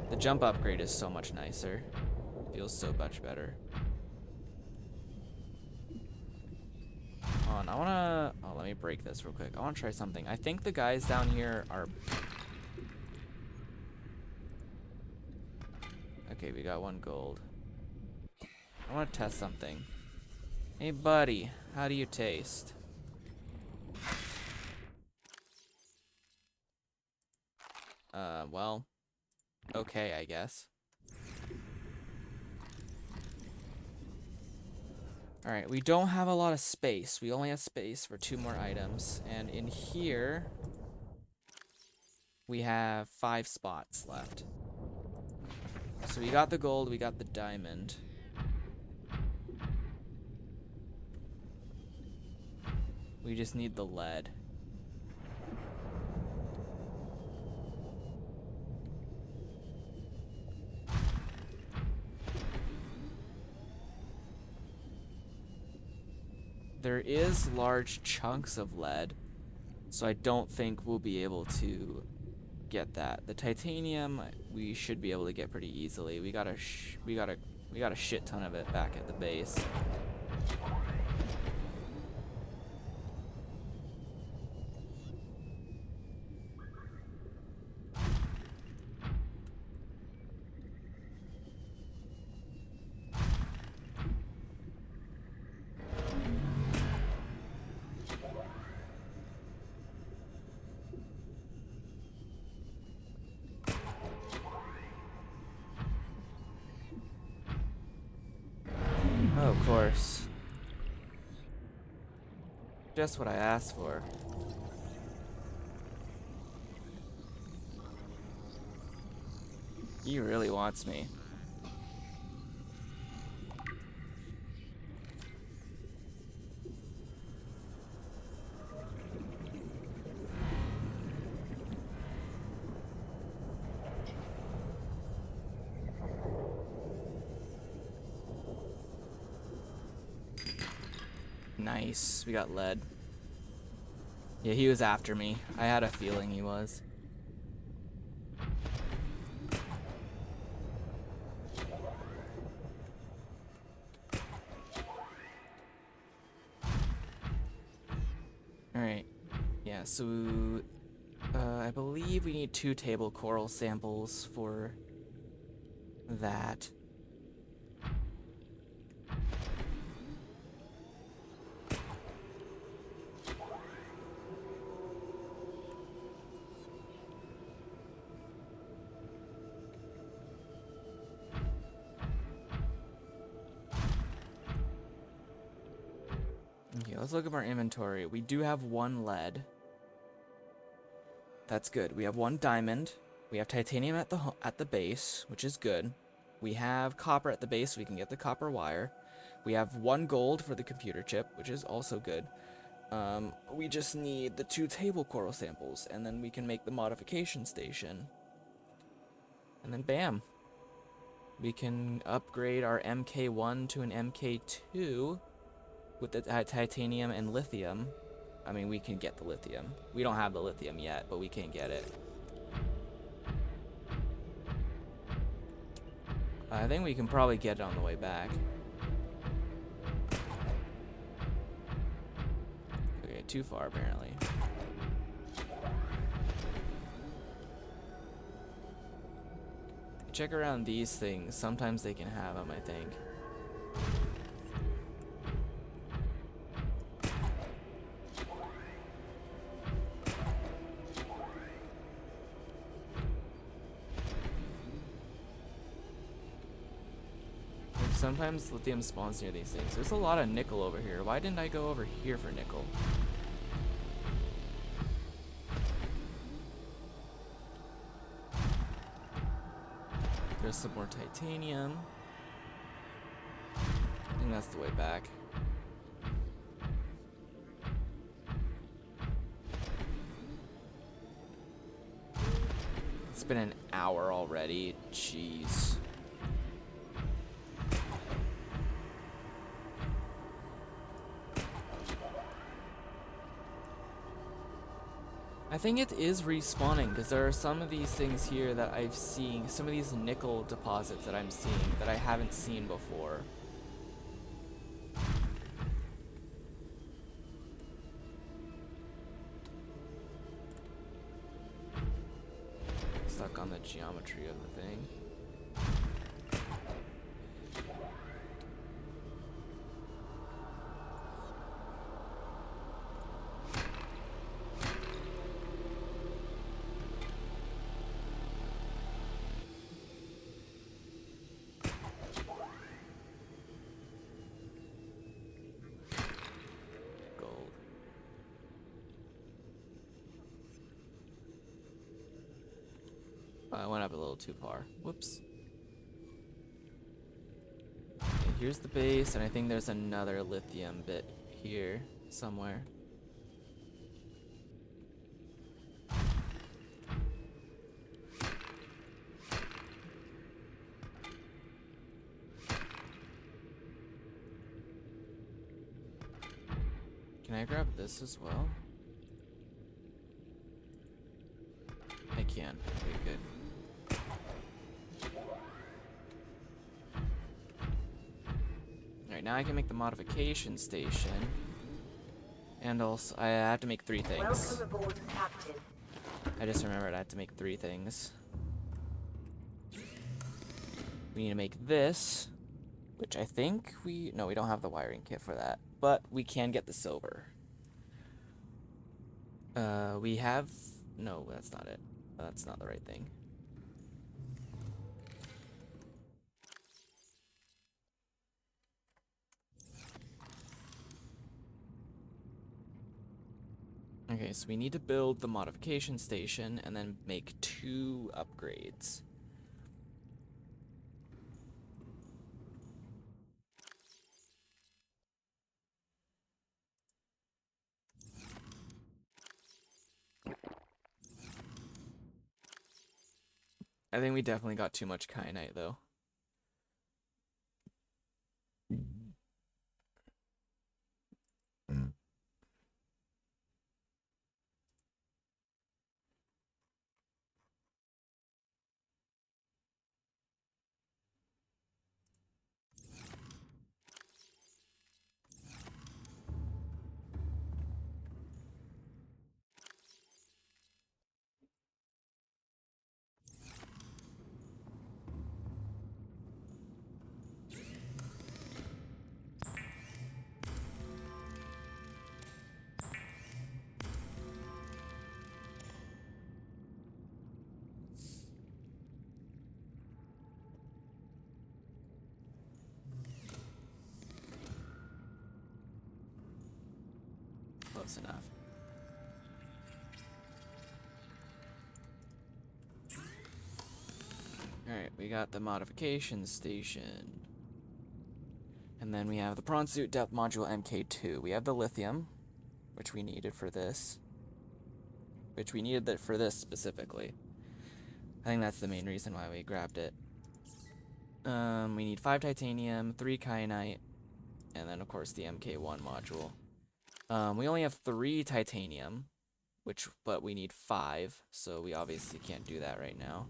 The jump upgrade is so much nicer. Feels so much better. Hold on, I wanna... Oh, let me break this real quick. I wanna try something. I think the guys down here are... Okay, we got one gold. I wanna test something. Hey, buddy, how do you taste? Well, okay, I guess. Alright, we don't have a lot of space. We only have space for 2 more items. And in here, we have 5 spots left. So we got the gold, we got the diamond. We just need the lead. There is large chunks of lead, so I don't think we'll be able to get that. The titanium we should be able to get pretty easily. We got a shit ton of it back at the base. Oh, of course. Just what I asked for. He really wants me. Nice. We got lead. Yeah, he was after me. I had a feeling he was. Alright. Yeah, so I believe we need 2 table coral samples for that. Okay, let's look at our inventory. We do have 1 lead. That's good. We have 1 diamond. We have titanium at the base, which is good. We have copper at the base, so we can get the copper wire. We have 1 gold for the computer chip, which is also good. We just need the 2 table coral samples, and then we can make the modification station. And then bam. We can upgrade our MK1 to an MK2 with the titanium and lithium. I mean, we can get the lithium. We don't have the lithium yet, but we can get it. I think we can probably get it on the way back. Okay, too far apparently. Check around these things. Sometimes they can have them, I think. Sometimes lithium spawns near these things. There's a lot of nickel over here. Why didn't I go over here for nickel? There's some more titanium. I think that's the way back. It's been an hour already. Jeez. I think it is respawning because there are some of these things here that I've seen, some of these nickel deposits that I'm seeing that I haven't seen before. Stuck on the geometry of the thing. I went up a little too far. Whoops. Okay, here's the base, and I think there's another lithium bit here somewhere. Can I grab this as well? I can. Okay, good. Alright, now I can make the modification station. And also, I had to make 3 things. Welcome aboard, Captain. I just remembered I had to make 3 things. We need to make this, which I think no, we don't have the wiring kit for that, but we can get the silver. We have, no, that's not it. That's not the right thing. Okay, so we need to build the modification station and then make 2 upgrades. I think we definitely got too much kyanite though. Close enough. Alright, we got the modification station. And then we have the prawn suit depth module MK2. We have the lithium, which we needed for this. Which we needed that for this specifically. I think that's the main reason why we grabbed it. We need 5 titanium, 3 kyanite, and then of course the MK1 module. We only have 3 titanium, but we need 5, so we obviously can't do that right now.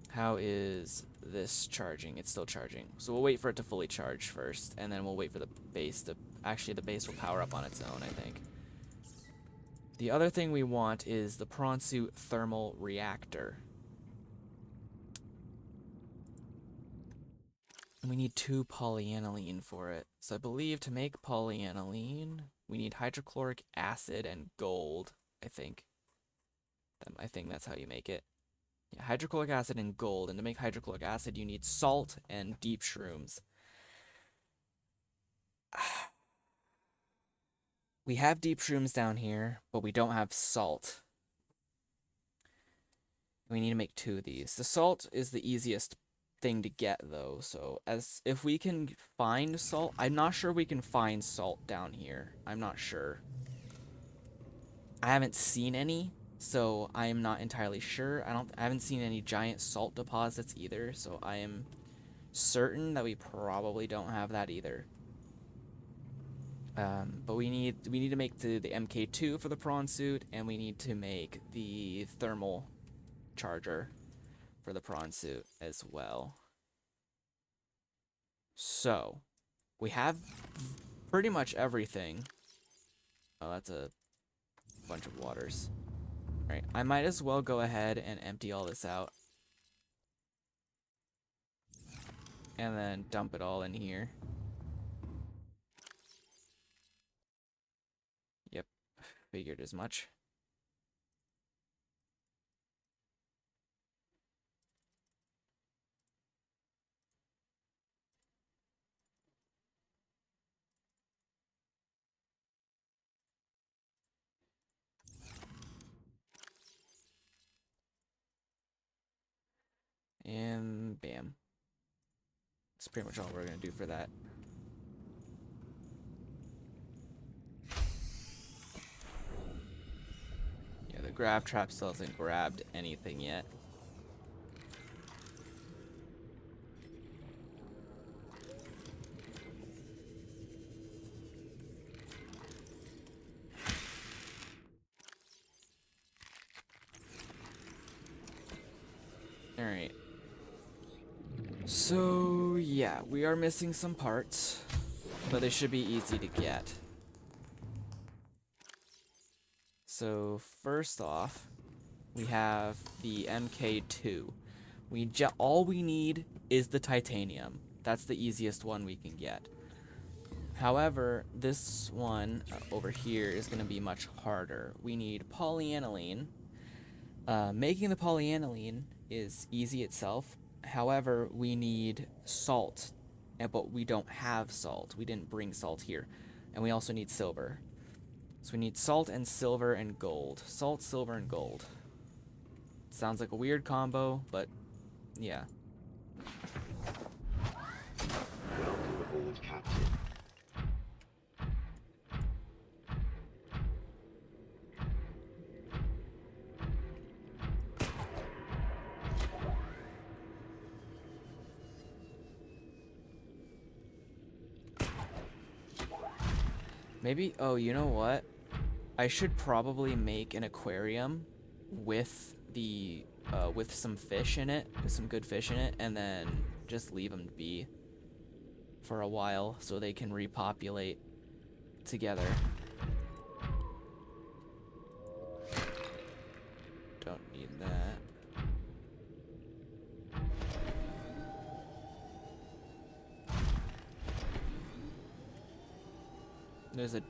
How is this charging? It's still charging. So we'll wait for it to fully charge first, and then we'll wait for the base to... Actually, the base will power up on its own, I think. The other thing we want is the prawn suit thermal reactor. And we need 2 polyaniline for it. So I believe to make polyaniline, we need hydrochloric acid and gold, I think. I think that's how you make it. Yeah, hydrochloric acid and gold. And to make hydrochloric acid, you need salt and deep shrooms. We have deep shrooms down here, but we don't have salt. We need to make 2 of these. The salt is the easiest thing to get, though. So if we can find salt, I'm not sure we can find salt down here. I'm not sure. I haven't seen any, so I am not entirely sure. I haven't seen any giant salt deposits either, so I am certain that we probably don't have that either. But we need to make the MK2 for the prawn suit, and we need to make the thermal charger for the prawn suit as well. So we have pretty much everything. Oh, that's a bunch of waters. All right, I might as well go ahead and empty all this out. And then dump it all in here. Yep, figured as much. And bam. That's pretty much all we're gonna do for that. Yeah, the grab trap still hasn't grabbed anything yet. Alright. So, yeah, we are missing some parts, but they should be easy to get. So, first off, we have the MK2. All we need is the titanium. That's the easiest one we can get. However, this one over here is going to be much harder. We need polyaniline. Making the polyaniline is easy itself. However, we need salt, but we don't have salt. We didn't bring salt here. And we also need silver. So we need salt and silver and gold. Salt, silver, and gold. Sounds like a weird combo, but yeah. Welcome aboard, Captain. Maybe, oh, you know what? I should probably make an aquarium with the, with some fish in it, with some good fish in it, and then just leave them be for a while so they can repopulate together. Don't need that. There's a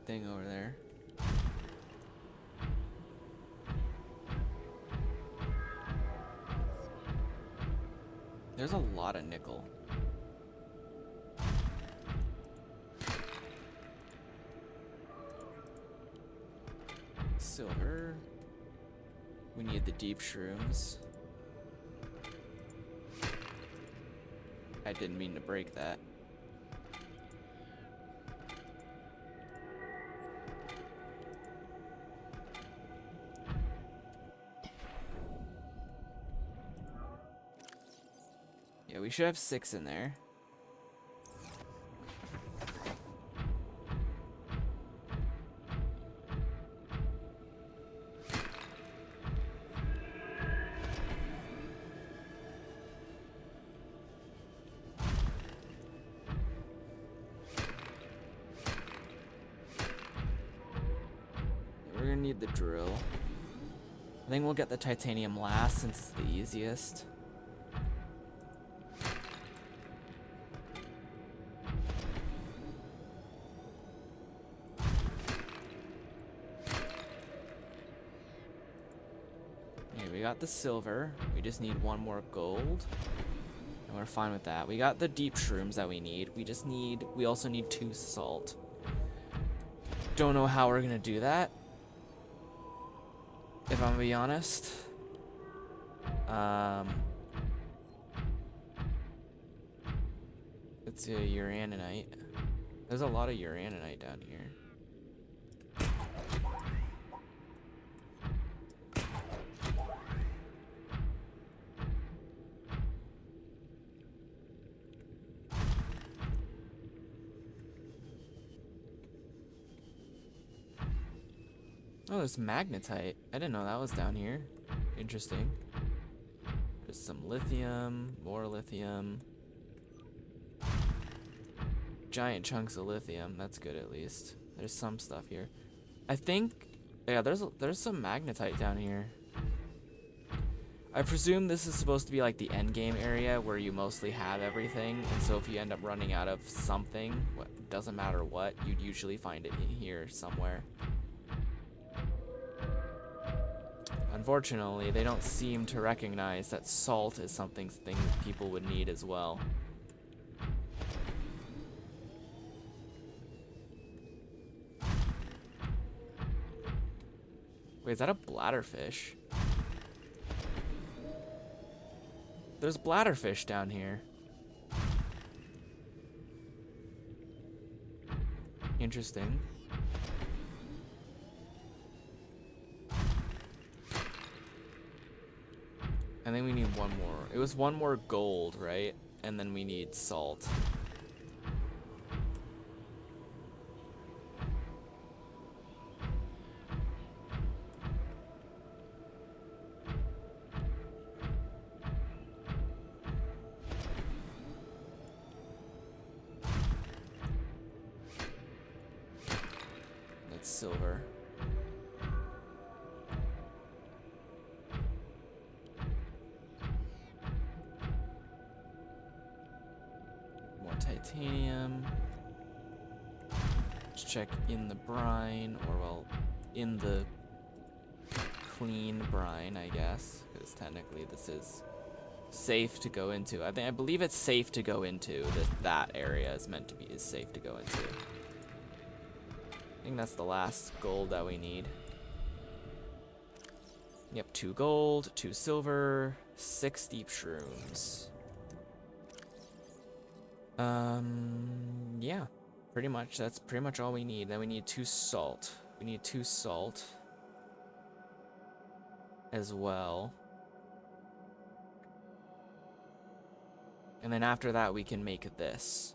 thing over there. There's a lot of nickel. Silver. We need the deep shrooms. I didn't mean to break that. Yeah, we should have 6 in there. We're gonna need the drill. I think we'll get the titanium last since it's the easiest. Okay, we got the silver. We just need 1 more gold. And we're fine with that. We got the deep shrooms that we need. We also need 2 salt. Don't know how we're gonna do that, if I'm gonna be honest. It's a uraninite. There's a lot of uraninite down here. Oh, there's magnetite. I didn't know that was down here. Interesting. There's some lithium, more lithium. Giant chunks of lithium. That's good at least. There's some stuff here. I think, yeah, there's some magnetite down here. I presume this is supposed to be like the end game area where you mostly have everything, and so if you end up running out of something, doesn't matter what, you'd usually find it in here somewhere. Unfortunately, they don't seem to recognize that salt is something people would need as well. Wait, is that a bladderfish? There's bladderfish down here. Interesting. And then we need 1 more. It was 1 more gold, right? And then we need salt. That's silver. Titanium. Let's check in the brine, or well, in the clean brine, I guess, because technically this is safe to go into. I believe it's safe to go into. That area is safe to go into. I think that's the last gold that we need. Yep, 2 gold, 2 silver, 6 deep shrooms. Yeah, pretty much. That's pretty much all we need. Then we need 2 salt. We need 2 salt as well. And then after that, we can make this.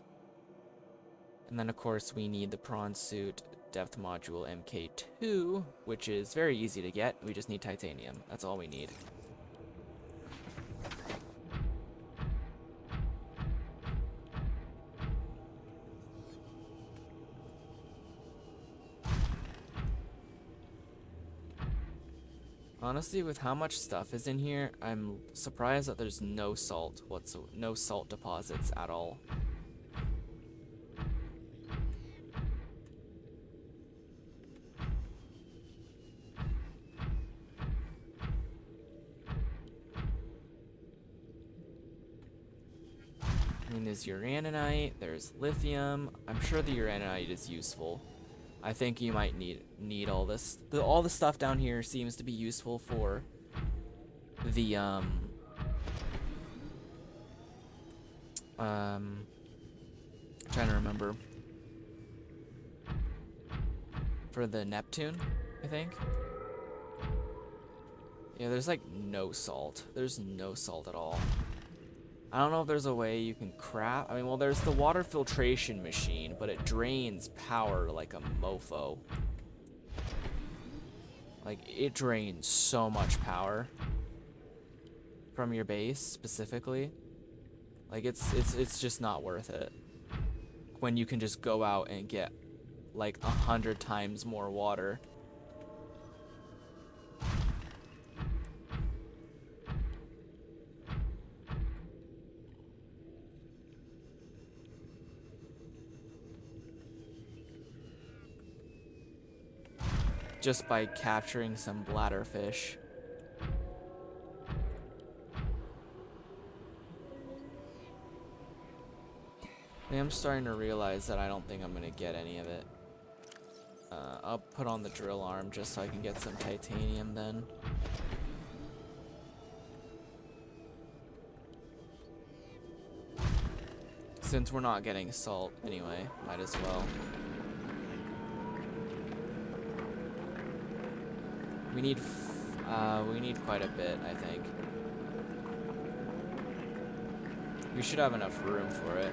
And then of course we need the prawn suit depth module MK2, which is very easy to get. We just need titanium. That's all we need. Honestly, with how much stuff is in here, I'm surprised that there's no salt no salt deposits at all. I mean, there's uraninite, there's lithium. I'm sure the uraninite is useful. I think you might need all this. All the stuff down here seems to be useful for the trying to remember, for the Neptune, I think. Yeah, there's like no salt. There's no salt at all. I don't know if there's a way you can craft. I mean, well, there's the water filtration machine, but it drains power like a mofo. Like, it drains so much power from your base specifically. Like, it's just not worth it when you can just go out and get like 100 times more water. Just by capturing some bladderfish. I'm starting to realize that I don't think I'm gonna get any of it. I'll put on the drill arm just so I can get some titanium then. Since we're not getting salt anyway, might as well. We need quite a bit, I think. We should have enough room for it.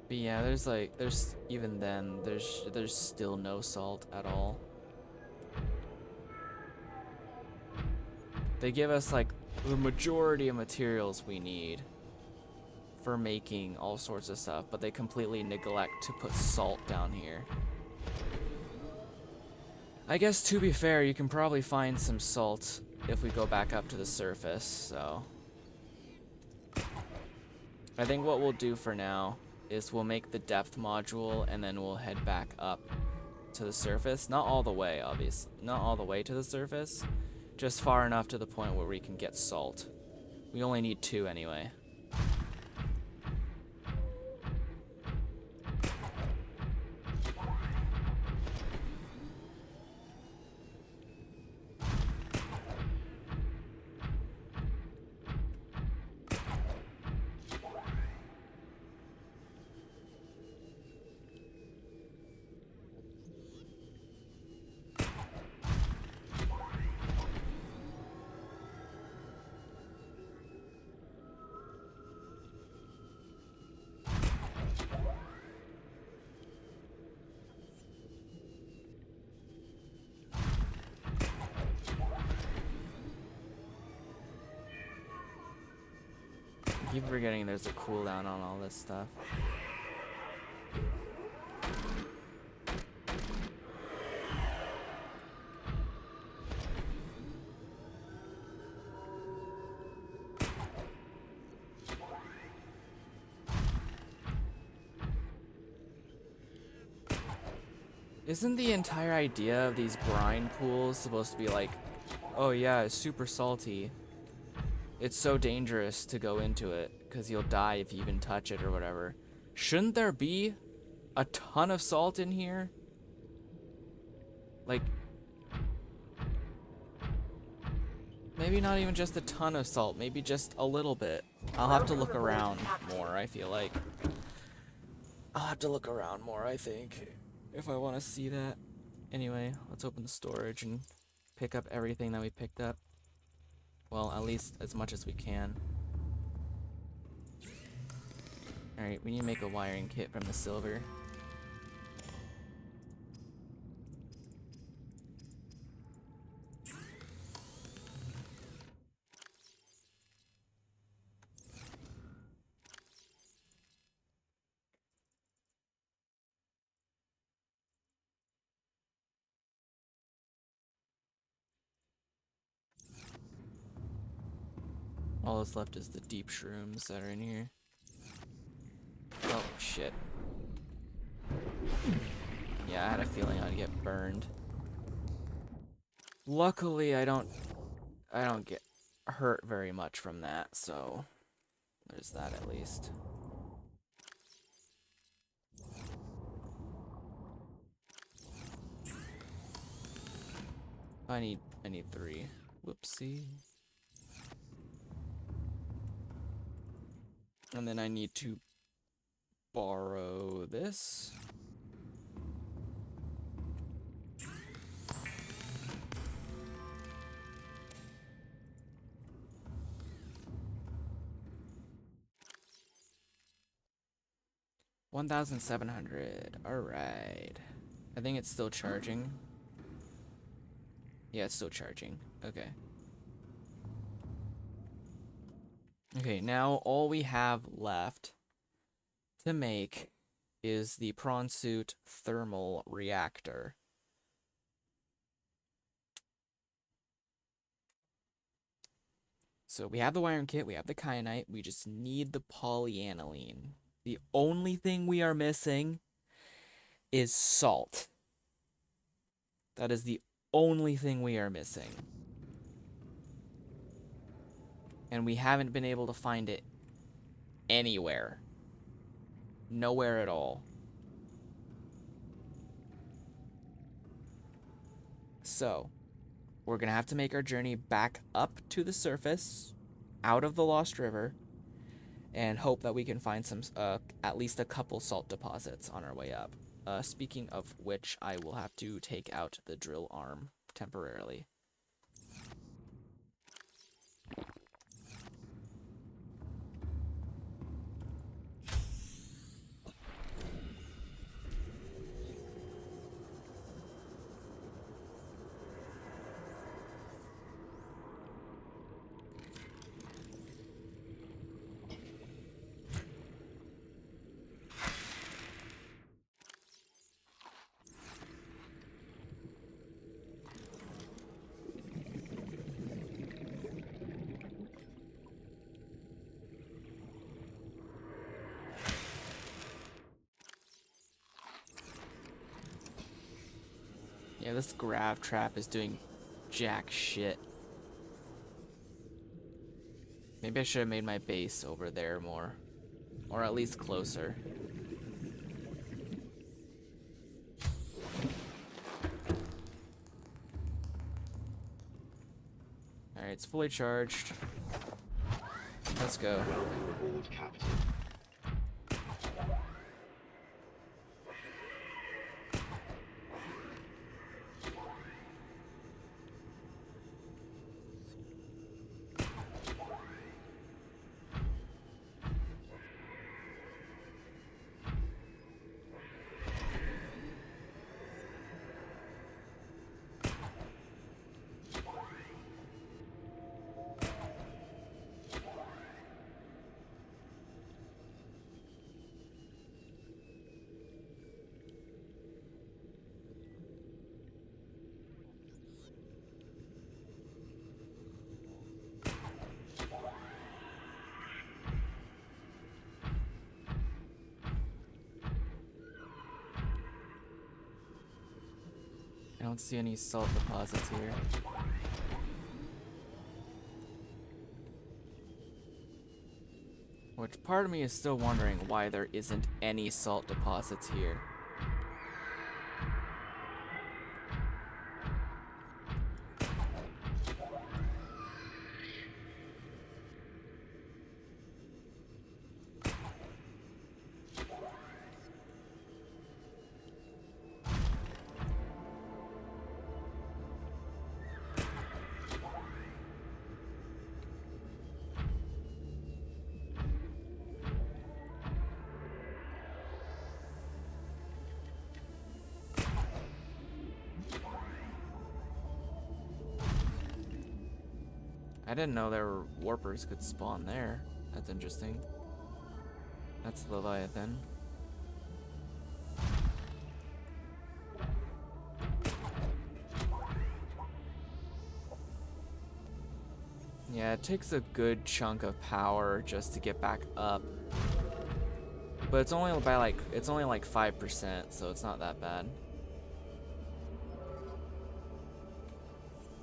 But yeah, there's even then, there's still no salt at all. They give us like the majority of materials we need for making all sorts of stuff, but they completely neglect to put salt down here. I guess to be fair, you can probably find some salt if we go back up to the surface, so I think what we'll do for now is we'll make the depth module and then we'll head back up to the surface. Not all the way, obviously. Not all the way to the surface. Just far enough to the point where we can get salt. We only need 2 anyway. I keep forgetting there's a cooldown on all this stuff. Isn't the entire idea of these brine pools supposed to be like, oh yeah, it's super salty. It's so dangerous to go into it because you'll die if you even touch it or whatever. Shouldn't there be a ton of salt in here? Like, maybe not even just a ton of salt, maybe just a little bit. I'll have to look around more, I feel like. I'll have to look around more, I think, if I want to see that. Anyway, let's open the storage and pick up everything that we picked up. Well, at least as much as we can. Alright, we need to make a wiring kit from the silver. All that's left is the deep shrooms that are in here. Oh, shit. Yeah, I had a feeling I'd get burned. Luckily, I don't get hurt very much from that, so there's that at least. I need 3. Whoopsie. And then I need to borrow this. $1,700. Alright. I think it's still charging. Yeah, it's still charging. Okay. Okay, now all we have left to make is the prawn suit thermal reactor. So we have the wiring kit, we have the kyanite, we just need the polyaniline. The only thing we are missing is salt. That is the only thing we are missing. And we haven't been able to find it anywhere. Nowhere at all. So, we're gonna have to make our journey back up to the surface, out of the Lost River, and hope that we can find some, at least a couple salt deposits on our way up. Speaking of which, I will have to take out the drill arm temporarily. Yeah, this grav trap is doing jack shit. Maybe I should have made my base over there more. Or at least closer. Alright, it's fully charged. Let's go. Welcome aboard, Captain. I don't see any salt deposits here. Which part of me is still wondering why there isn't any salt deposits here. I didn't know there were warpers could spawn there. That's interesting. That's Leviathan. Yeah, it takes a good chunk of power just to get back up. But it's only by like 5%, so it's not that bad.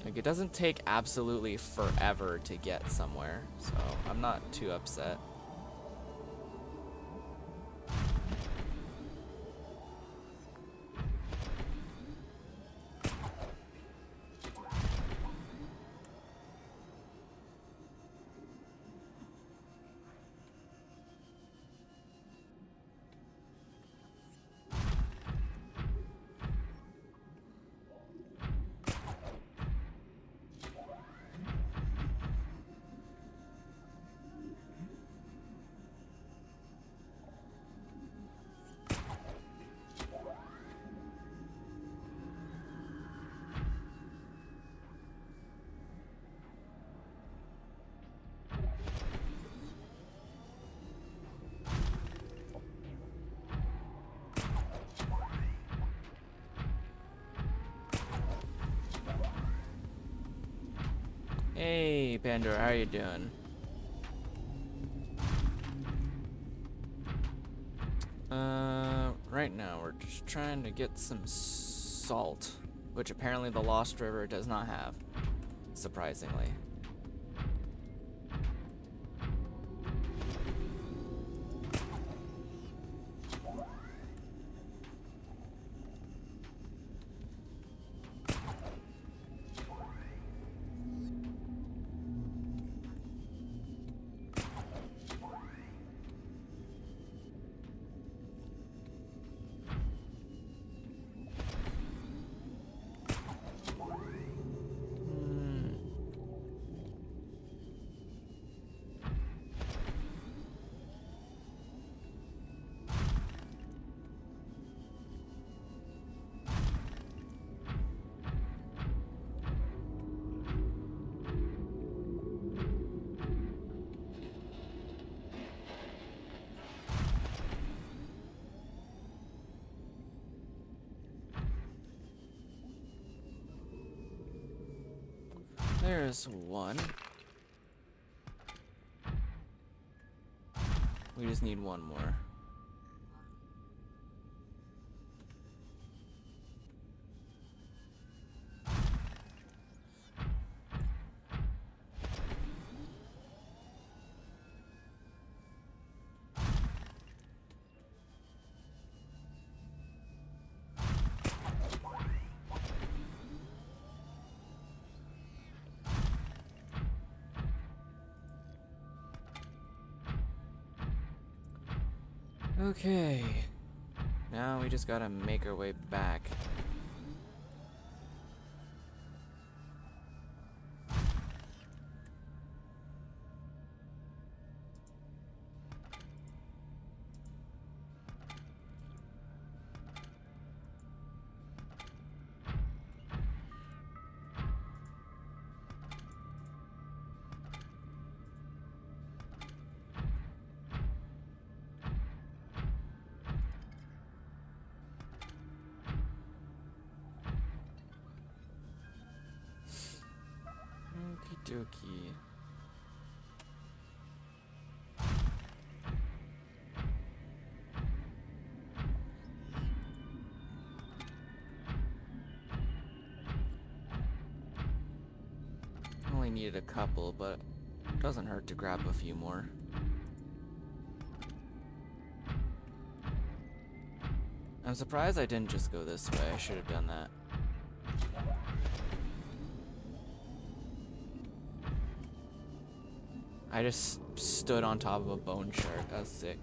Like, it doesn't take absolutely forever to get somewhere, so I'm not too upset. Hey, Pandora, how you doing? Right now we're just trying to get some salt, which apparently the Lost River does not have, surprisingly. There's one. We just need one more. Okay. Now we just gotta make our way back. Okie dokie. needed a couple, but it doesn't hurt to grab a few more. I'm surprised I didn't just go this way. I should have done that. I just stood on top of a bone shark. That was sick.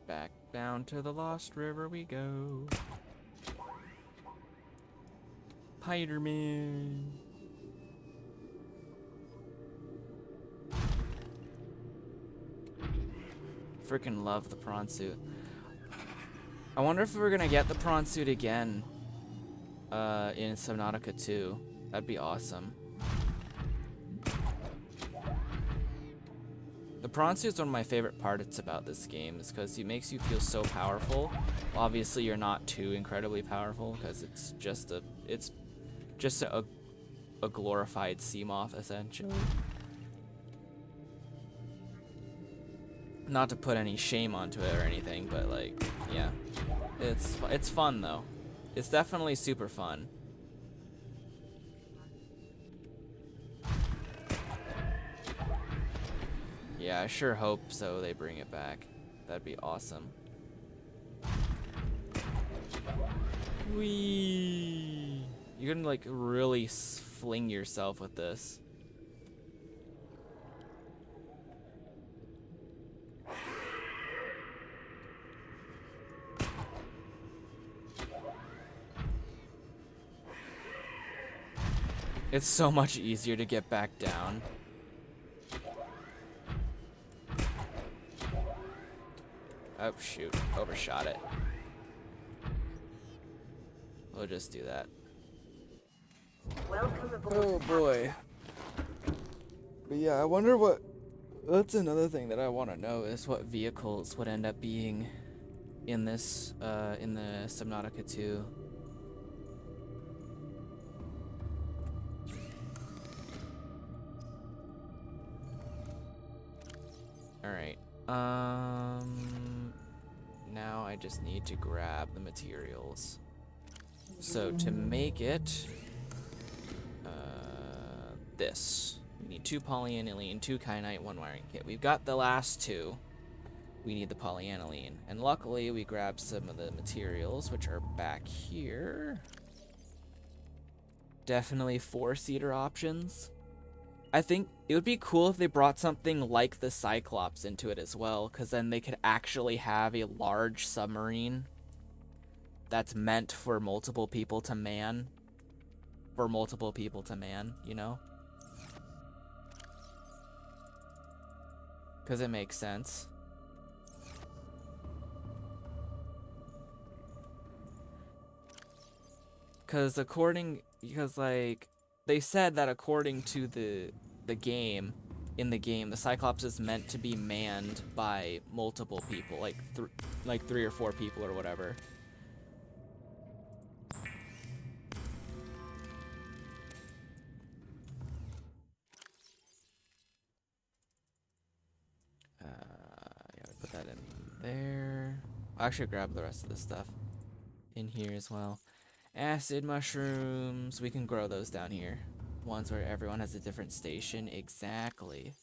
Back down to the Lost River we go. Spider-Man. Freaking love the prawn suit. I wonder if we're gonna get the prawn suit again in Subnautica 2. That'd be awesome. The prawn suit's one of my favorite parts about this game, is because it makes you feel so powerful. Obviously, you're not too incredibly powerful because it's just a glorified sea moth, essentially. Not to put any shame onto it or anything, but like, yeah, it's fun though. It's definitely super fun. Yeah, I sure hope so. They bring it back. That'd be awesome. Whee! You can like really fling yourself with this. It's so much easier to get back down. Oh shoot, overshot it. We'll just do that. Welcome aboard. Oh boy. But yeah, I wonder what... That's another thing that I want to know, is what vehicles would end up being in this, in the Subnautica 2. Alright. Now I just need to grab the materials. So to make it, this. We need 2 polyaniline, 2 kyanite, 1 wiring kit. We've got the last 2. We need the polyaniline. And luckily we grabbed some of the materials, which are back here. Definitely 4-seater options. I think it would be cool if they brought something like the Cyclops into it as well, because then they could actually have a large submarine that's meant for multiple people to man. For multiple people to man, you know? Because it makes sense. Because like, they said that according to the game, in the game, the Cyclops is meant to be manned by multiple people, like 3 or 4 people or whatever. Yeah, put that in there. I'll actually grab the rest of this stuff in here as well. Acid mushrooms, we can grow those down here. Ones where everyone has a different station. Exactly.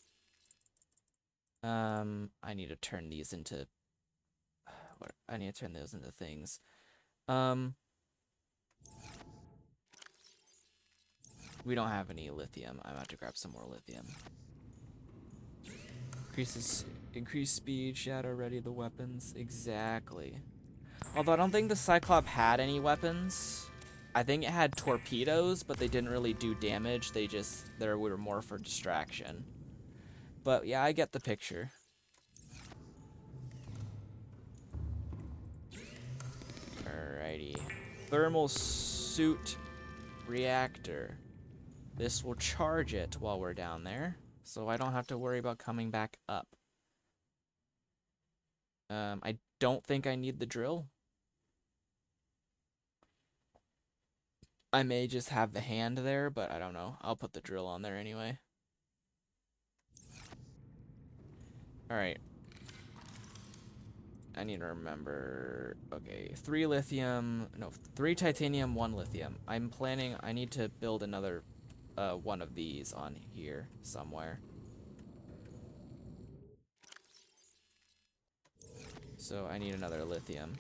I need to turn these into... I need to turn those into things. We don't have any lithium. I'm about to grab some more lithium. Increase speed, shadow ready the weapons. Exactly. Although I don't think the Cyclops had any weapons. I think it had torpedoes, but they didn't really do damage. They were more for distraction. But yeah, I get the picture. Alrighty. Thermal suit reactor. This will charge it while we're down there. so I don't have to worry about coming back up. I don't think I need the drill. I may just have the hand there, but I don't know. I'll put the drill on there anyway. Alright. I need to remember... Okay, 3 lithium... No, 3 titanium, 1 lithium. I'm planning... I need to build another one of these on here somewhere. So I need another lithium.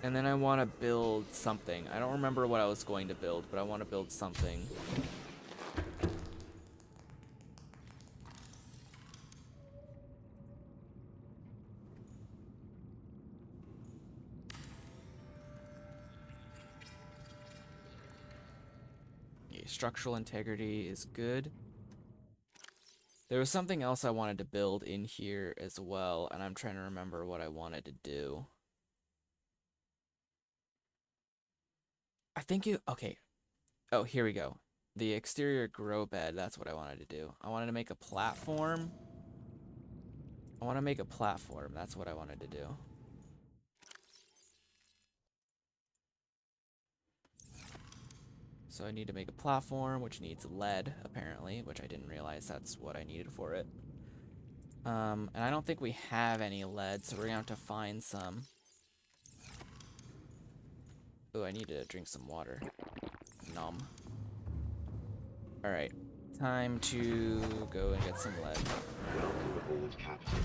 And then I want to build something. I don't remember what I was going to build, but I want to build something. Okay, structural integrity is good. There was something else I wanted to build in here as well, and I'm trying to remember what I wanted to do. I think it... Okay. Oh, here we go. The exterior grow bed, that's what I wanted to do. I wanted to make a platform. I want to make a platform. That's what I wanted to do. So I need to make a platform, which needs lead, apparently, which I didn't realize that's what I needed for it. And I don't think we have any lead, so we're gonna have to find some. Oh, I need to drink some water. Nom. Alright. Time to go and get some lead. Welcome aboard, Captain.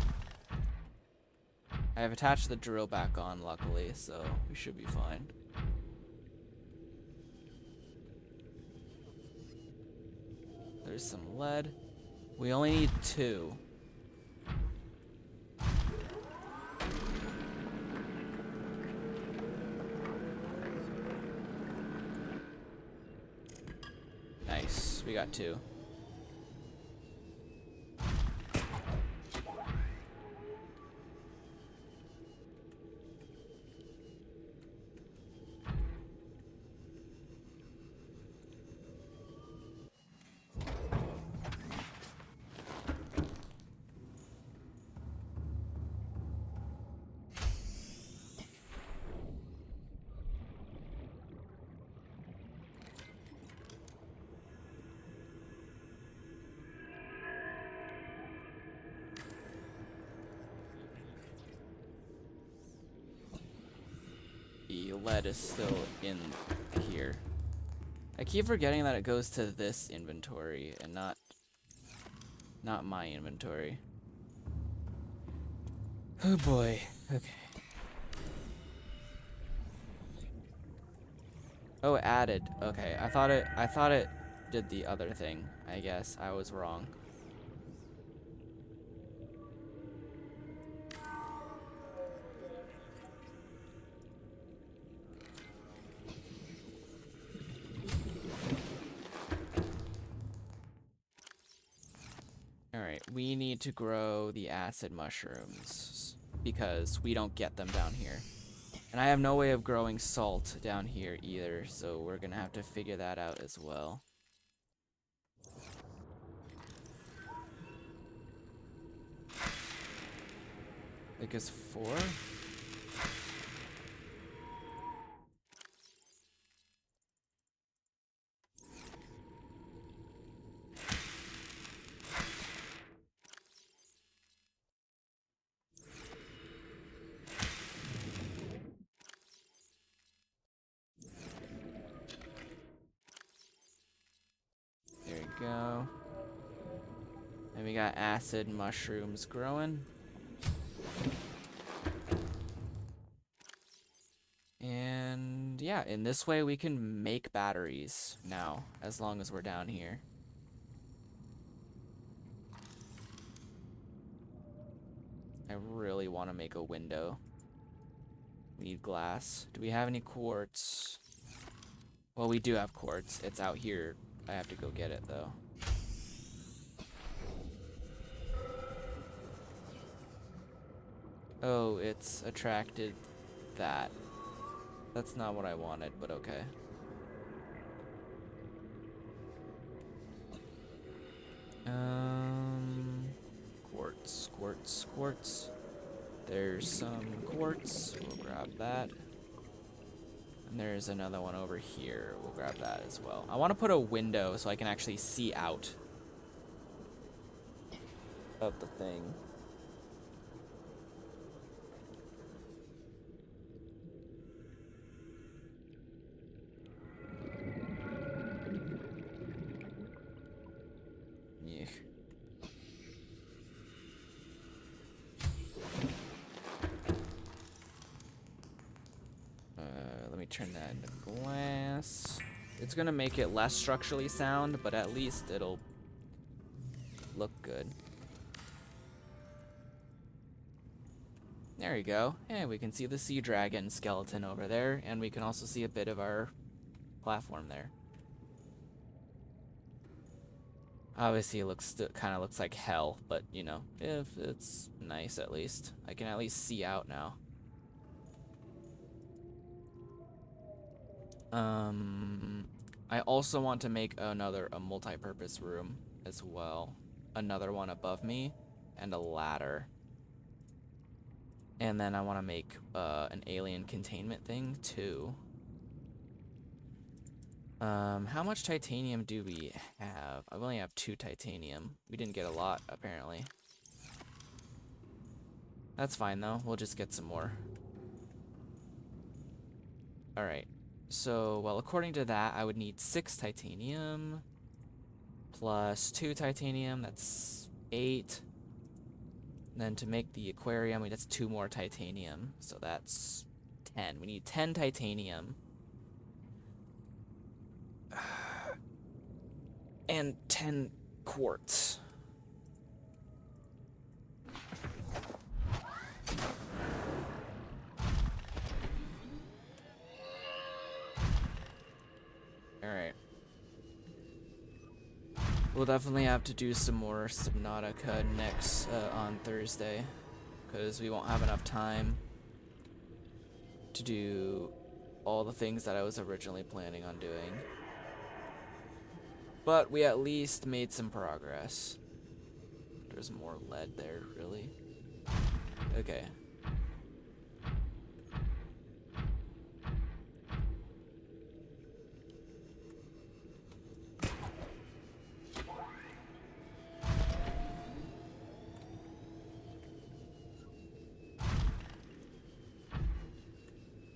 I have attached the drill back on, luckily, so we should be fine. There's some lead. We only need 2. Nice, we got 2. The lead is still in here. I keep forgetting that it goes to this inventory and not my inventory. Oh boy. Okay. Oh, it added. Okay, I thought it did the other thing. I guess I was wrong. Alright, we need to grow the acid mushrooms because we don't get them down here. And I have no way of growing salt down here either, so we're gonna have to figure that out as well. I guess 4? There we go. And we got acid mushrooms growing. And yeah, in this way we can make batteries now, as long as we're down here. I really want to make a window. We need glass. Do we have any quartz? Well, we do have quartz. It's out here. I have to go get it, though. Oh, it's attracted that. That's not what I wanted, but okay. Quartz, quartz, quartz. There's some quartz. We'll grab that. And there's another one over here. We'll grab that as well. I want to put a window so I can actually see out of the thing. Yeah. Let me turn that into glass. It's gonna make it less structurally sound, but at least it'll look good. There you go. And we can see the sea dragon skeleton over there, and we can also see a bit of our platform there. Obviously, it looks kind of looks like hell, but you know, if it's nice at least. I can at least see out now. I also want to make a multi-purpose room as well. Another one above me, and a ladder. And then I want to make an alien containment thing too. How much titanium do we have? I only have 2 titanium. We didn't get a lot, apparently. That's fine, though. We'll just get some more. Alright. So, well, according to that, I would need 6 titanium. Plus 2 titanium. That's 8. And then to make the aquarium, that's 2 more titanium. So that's 10. We need 10 titanium. And 10 quartz. Alright. We'll definitely have to do some more Subnautica next on Thursday, because we won't have enough time to do all the things that I was originally planning on doing. But we at least made some progress. There's more lead there, really. Okay.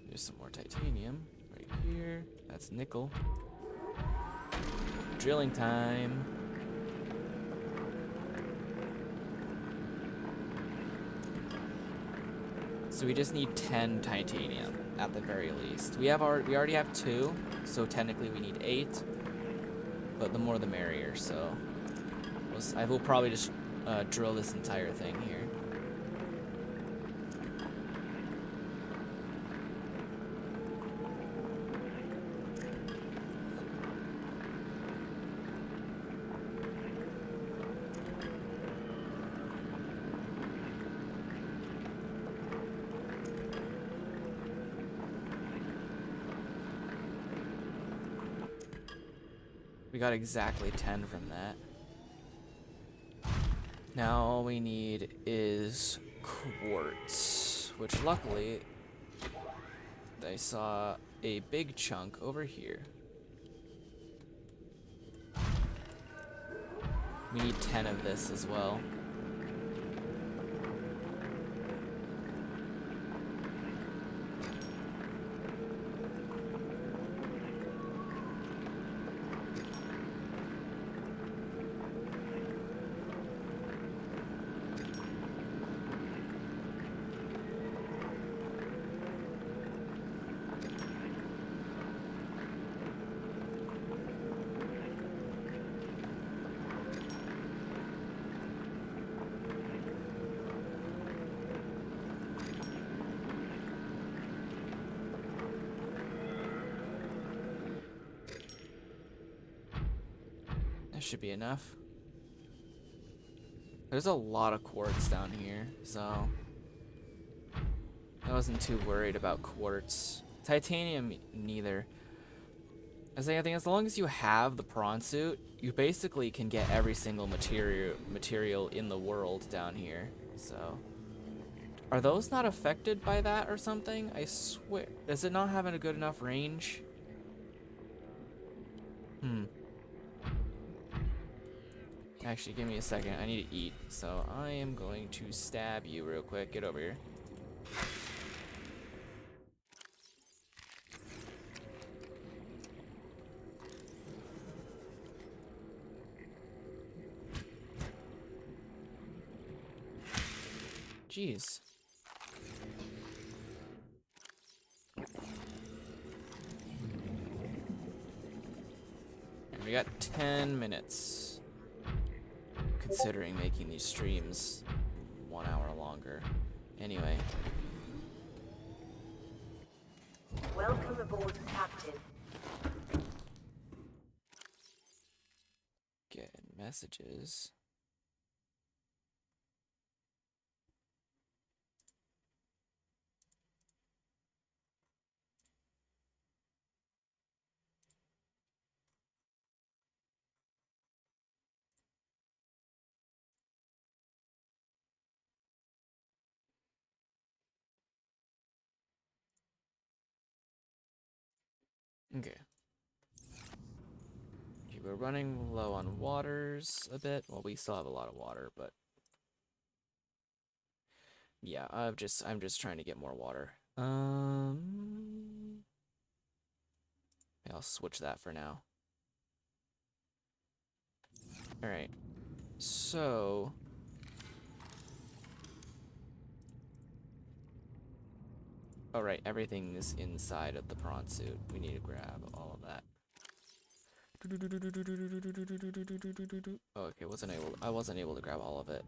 There's some more titanium right here. That's nickel. Drilling time. So we just need 10 titanium at the very least. We already have 2, so technically we need 8. But the more the merrier. So I will probably just drill this entire thing here. We got exactly 10 from that. Now all we need is quartz, which luckily I saw a big chunk over here. We need 10 of this as well. That should be enough. There's a lot of quartz down here, so I wasn't too worried about quartz. Titanium, neither. I think as long as you have the prawn suit, you basically can get every single material in the world down here. So, are those not affected by that or something? I swear, does it not have a good enough range? Actually, give me a second. I need to eat, so I am going to stab you real quick. Get over here. Jeez. And we got 10 minutes. Considering making these streams 1 hour longer. Anyway. Welcome aboard, Captain. Get messages. Okay. We're running low on waters a bit. Well, we still have a lot of water, but yeah, I'm just trying to get more water. I'll switch that for now. All right. So, all right, everything is inside of the prawn suit. We need to grab all of that. Oh, okay, I wasn't able to grab all of it.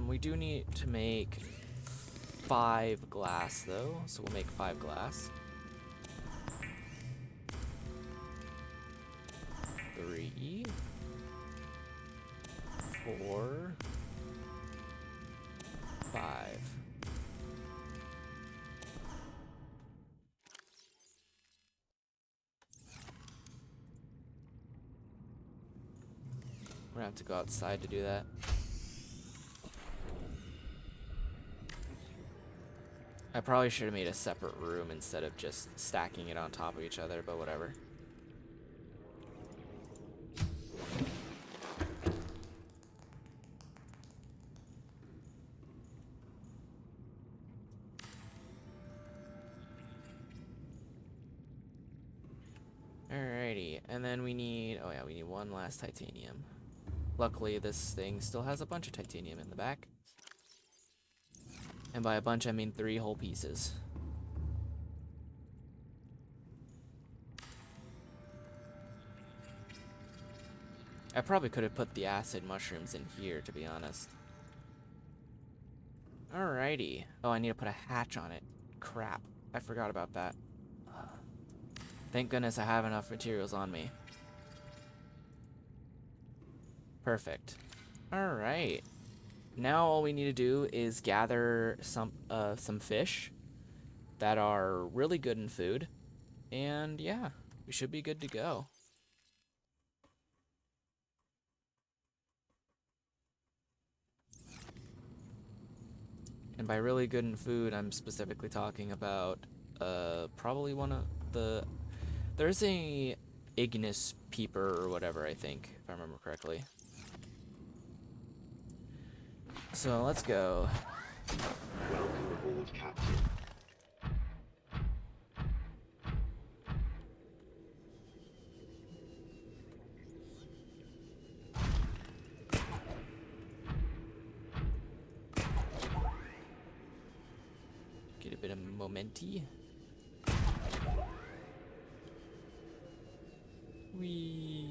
We do need to make 5 glass though, so we'll make 5 glass. 3, 4, 5. We're gonna have to go outside to do that. I probably should have made a separate room instead of just stacking it on top of each other, but whatever. Alrighty, and then we need, oh yeah, we need 1 last titanium. Luckily, this thing still has a bunch of titanium in the back. And by a bunch, I mean 3 whole pieces. I probably could have put the acid mushrooms in here, to be honest. Alrighty. Oh, I need to put a hatch on it. Crap. I forgot about that. Thank goodness I have enough materials on me. Perfect. Alright. Now all we need to do is gather some fish that are really good in food. And yeah, we should be good to go. And by really good in food, I'm specifically talking about probably one of the... There's a Ignis peeper or whatever, I think, if I remember correctly. So let's go. Welcome aboard, Captain. Get a bit of momenti. Whee.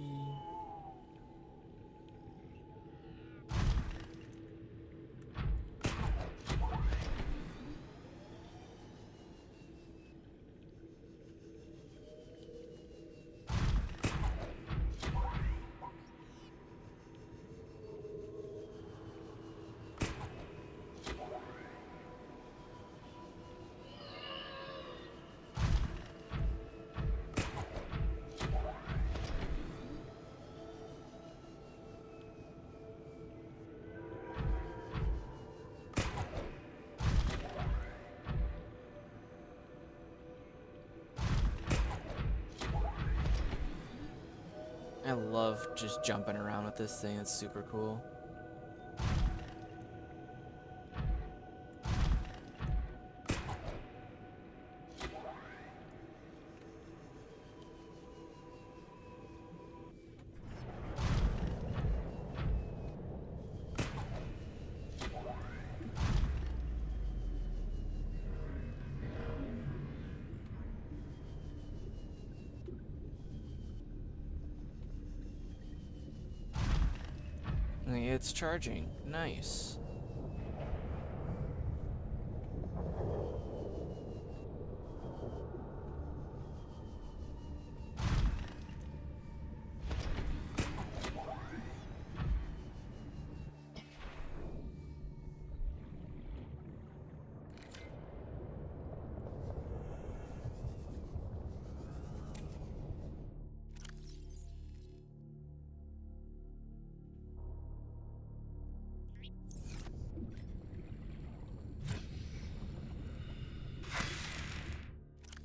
I love just jumping around with this thing. It's super cool. It's charging. Nice.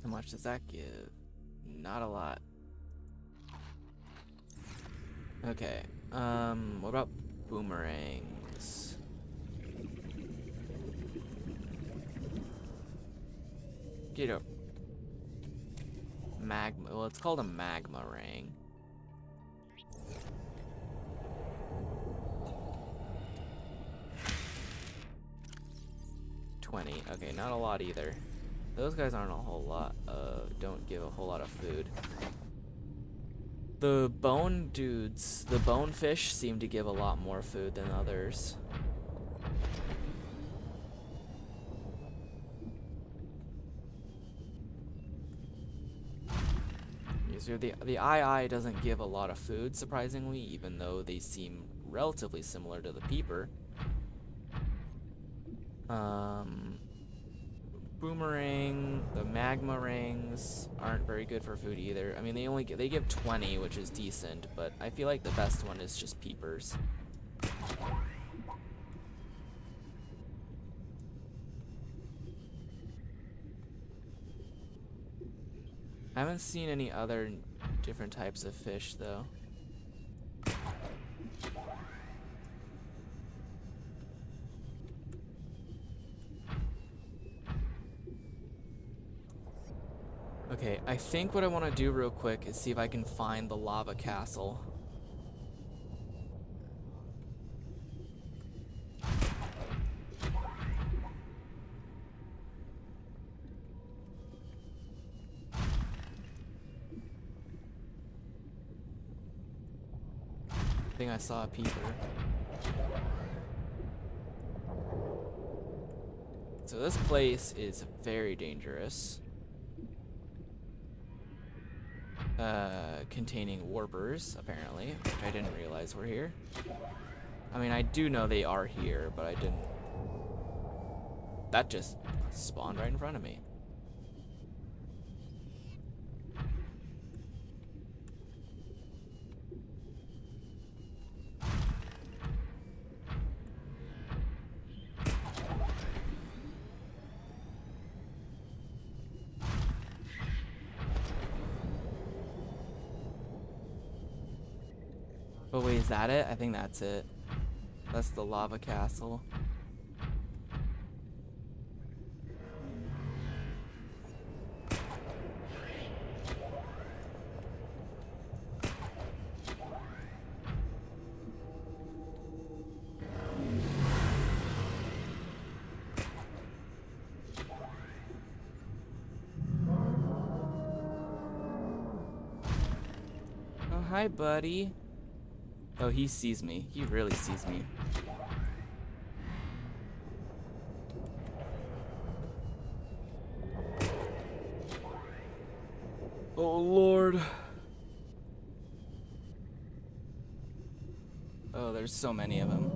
How much does that give? Not a lot. Okay. What about boomerangs? Get a magma. Well, it's called a magma ring. Okay, not a lot either. Those guys aren't a whole lot. Don't give a whole lot of food. The bone dudes, the bone fish, seem to give a lot more food than others. So the eye doesn't give a lot of food, surprisingly, even though they seem relatively similar to the peeper. Boomerang, the magma rings aren't very good for food either. I mean, they give 20, which is decent, but I feel like the best one is just peepers. I haven't seen any other different types of fish though. Okay, I think what I want to do real quick is see if I can find the lava castle. I think I saw a peeper. So this place is very dangerous. Containing warpers, apparently, which I didn't realize were here. I mean, I do know they are here, but I didn't... That just spawned right in front of me. But wait, is that it? I think that's it. That's the lava castle. Oh, hi, buddy. Oh, he sees me. He really sees me. Oh, Lord. Oh, there's so many of them.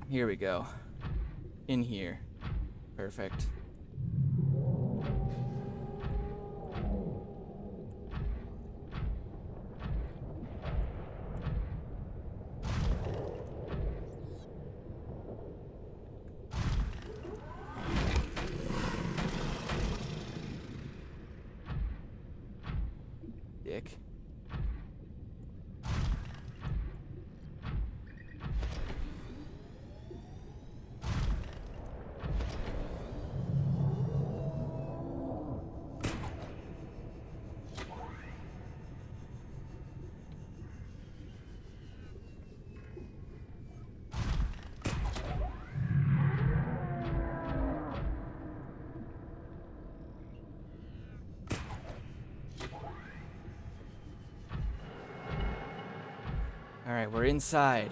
Here we go. In here. Perfect. stick. Alright, we're inside.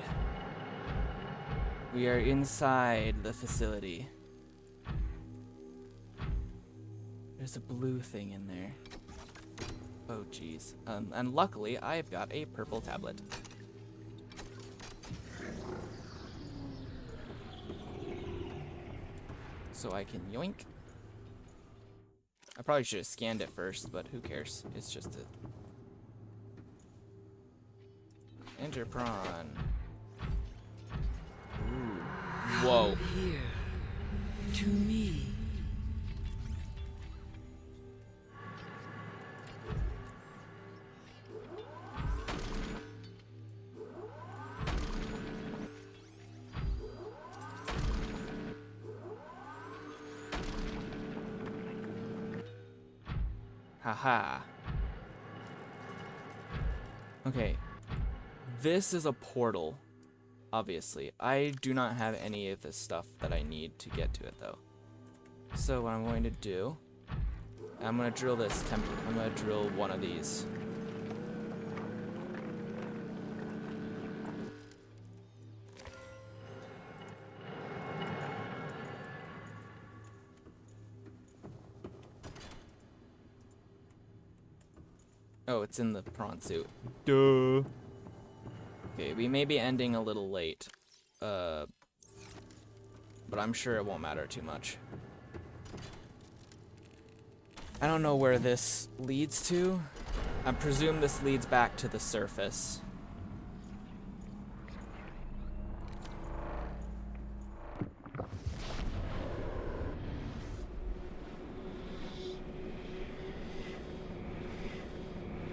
We are inside the facility. There's a blue thing in there. Oh, jeez. And luckily, I've got a purple tablet. So I can yoink. I probably should have scanned it first, but who cares? It's just a... Enter prawn. Ooh. Whoa. Here to me. Haha. Okay. This is a portal, obviously. I do not have any of the stuff that I need to get to it, though. So what I'm going to do, I'm going to drill this I'm going to drill one of these. Oh, it's in the prawn suit. Duh. Okay, we may be ending a little late. But I'm sure it won't matter too much. I don't know where this leads to. I presume this leads back to the surface.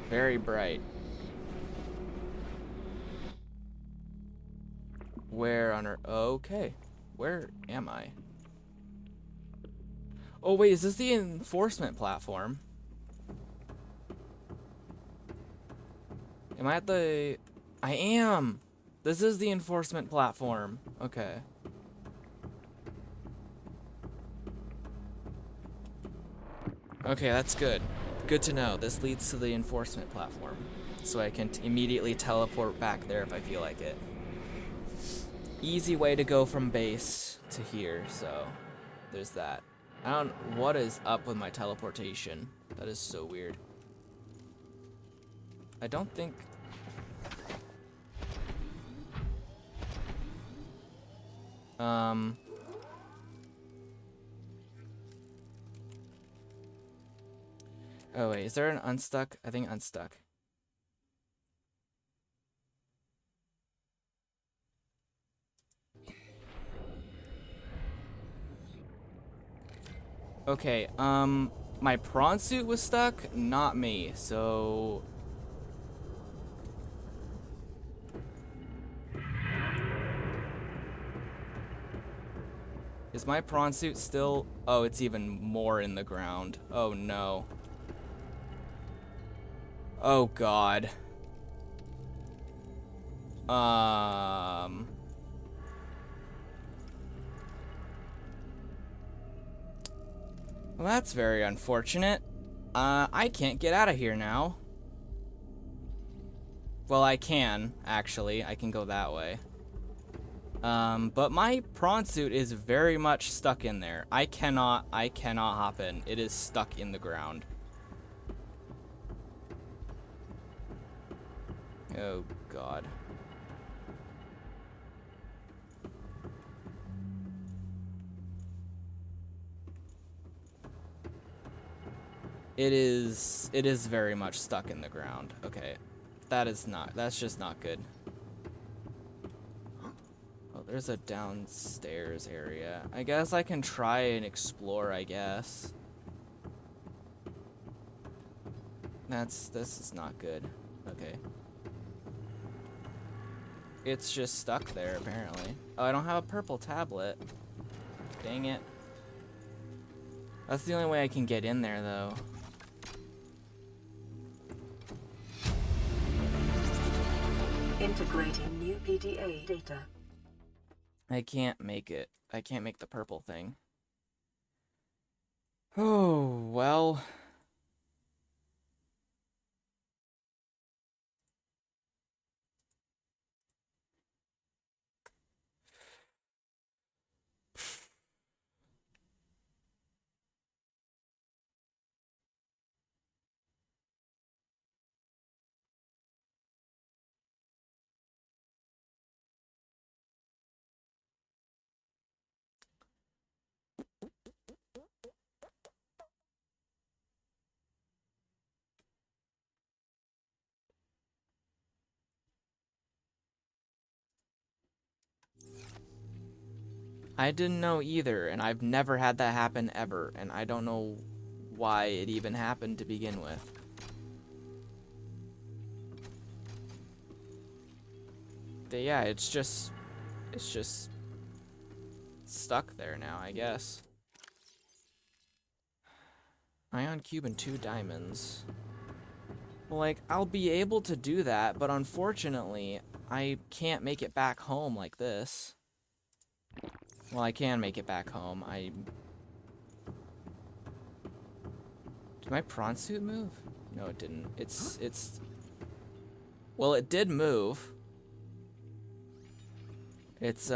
Very bright. Where on earth? Okay. Where am I? Oh, wait, is this the enforcement platform? Am I at the... I am! This is the enforcement platform. Okay. Okay, that's good. Good to know. This leads to the enforcement platform. So I can immediately teleport back there if I feel like it. Easy way to go from base to here, so there's that. I don't... What is up with my teleportation? That is so weird. I don't think... Oh wait, is there an unstuck? I think unstuck. Okay, my prawn suit was stuck, not me, so... Is my prawn suit still... Oh, it's even more in the ground. Oh no. Oh god. Well, that's very unfortunate. I can't get out of here now. Well, I can, actually. I can go that way. But my prawn suit is very much stuck in there. I cannot hop in. It is stuck in the ground. Oh, God. It is very much stuck in the ground. Okay. That's just not good. Oh, there's a downstairs area. I guess I can try and explore, I guess. This is not good. Okay. It's just stuck there, apparently. Oh, I don't have a purple tablet. Dang it. That's the only way I can get in there, though. Integrating new PDA data. I can't make it. I can't make the purple thing. Oh, well. I didn't know either, and I've never had that happen ever, and I don't know why it even happened to begin with. But yeah, it's just stuck there now, I guess. Ion cube and 2 diamonds. Like, I'll be able to do that, but unfortunately, I can't make it back home like this. Well, I can make it back home. Did my prawn suit move? No, it didn't. It's... Well, it did move. It's,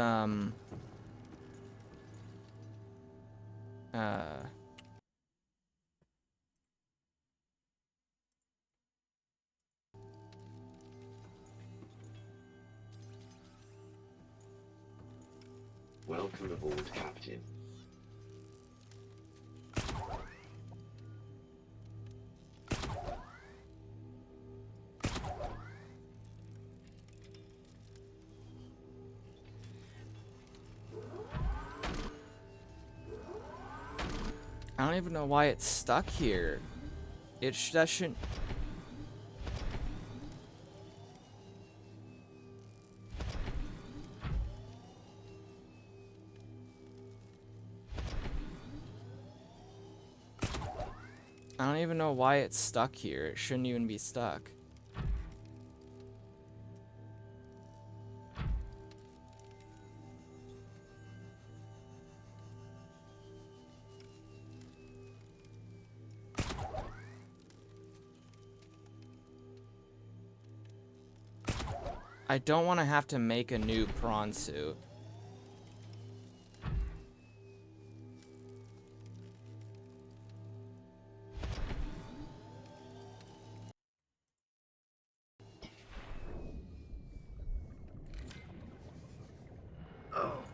Welcome aboard, Captain. I don't even know why it's stuck here. That shouldn't... I don't even know why it's stuck here. It shouldn't even be stuck. I don't want to have to make a new prawn suit.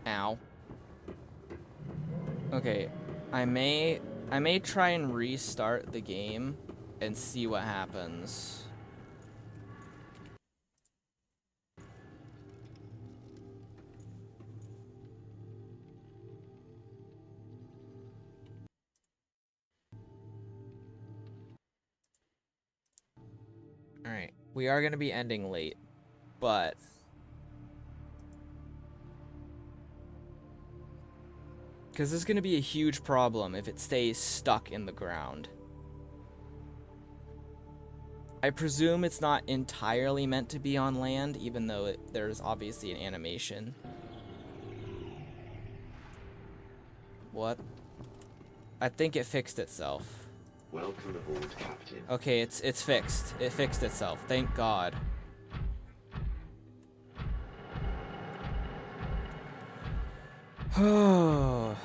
Ow. Okay, I may try and restart the game and see what happens. Alright, we are going to be ending late, but... Because this is going to be a huge problem if it stays stuck in the ground. I presume it's not entirely meant to be on land, even though there's obviously an animation. What? I think it fixed itself. Welcome aboard, Captain. Okay, it's fixed. It fixed itself. Thank God. Oh.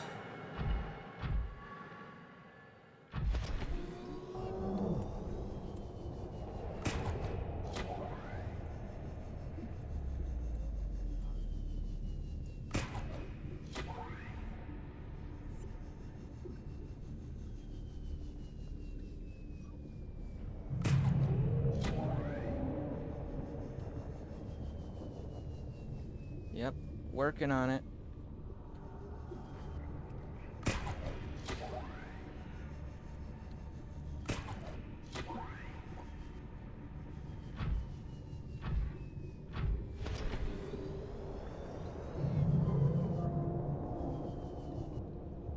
Yep, working on it.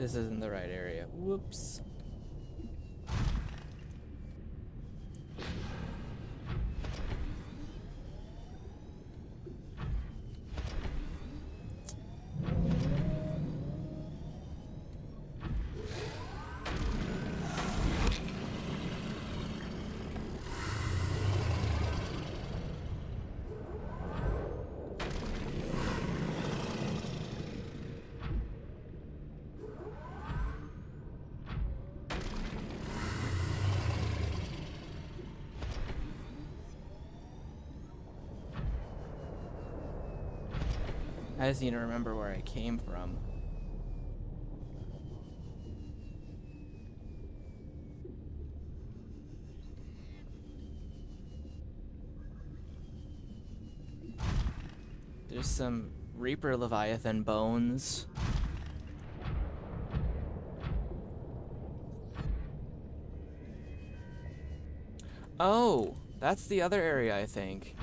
This isn't the right area. Whoops. I just need to remember where I came from. There's some Reaper Leviathan bones. Oh, that's the other area, I think.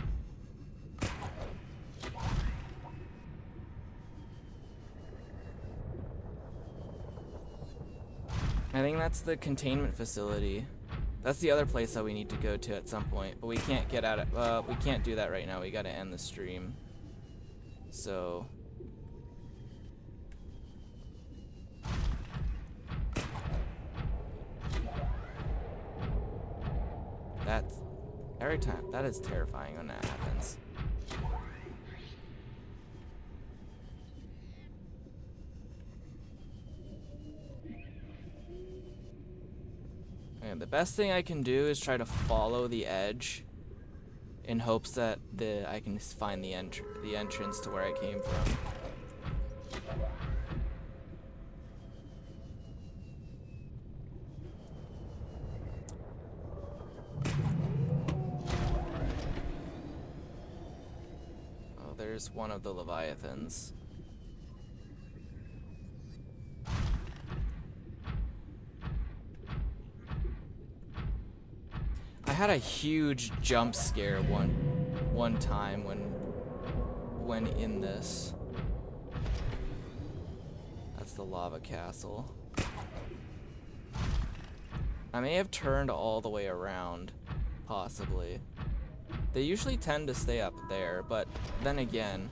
I think that's the containment facility. That's the other place that we need to go to at some point, but we can't get out of, we can't do that right now. We gotta end the stream. So. That's, every time, that is terrifying when that happens. And the best thing I can do is try to follow the edge in hopes that I can find the entrance to where I came from. Oh, there's one of the Leviathans. I had a huge jump scare one time when in this. That's the lava castle. I may have turned all the way around, possibly. They usually tend to stay up there, but then again,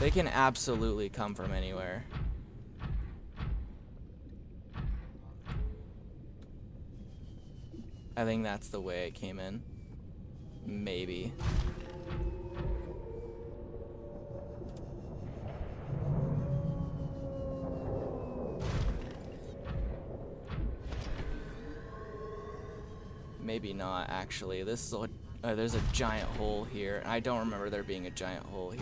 they can absolutely come from anywhere. I think that's the way it came in. Maybe. Maybe not, actually. This is there's a giant hole here. I don't remember there being a giant hole here.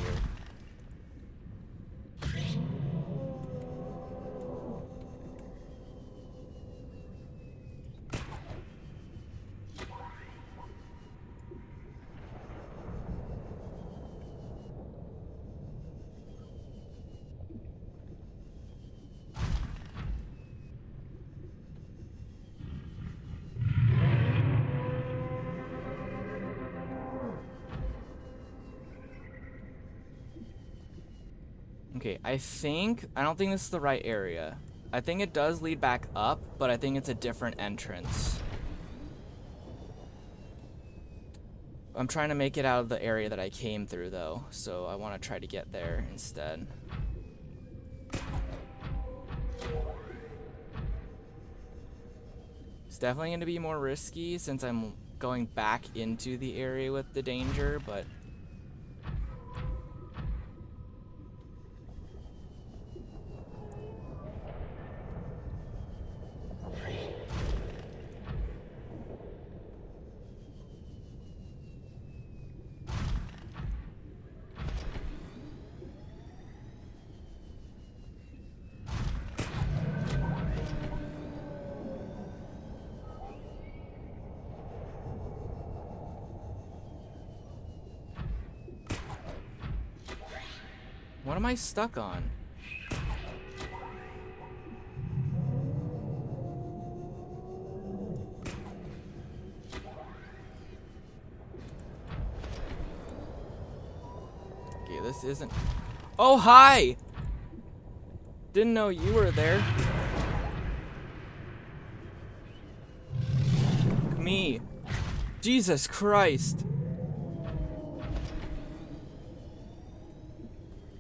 Okay, I don't think this is the right area. I think it does lead back up, but I think it's a different entrance. I'm trying to make it out of the area that I came through, though, so I want to try to get there instead. It's definitely going to be more risky since I'm going back into the area with the danger, but... What am I stuck on? Okay, this isn't... Oh, hi! Didn't know you were there. Me. Jesus Christ.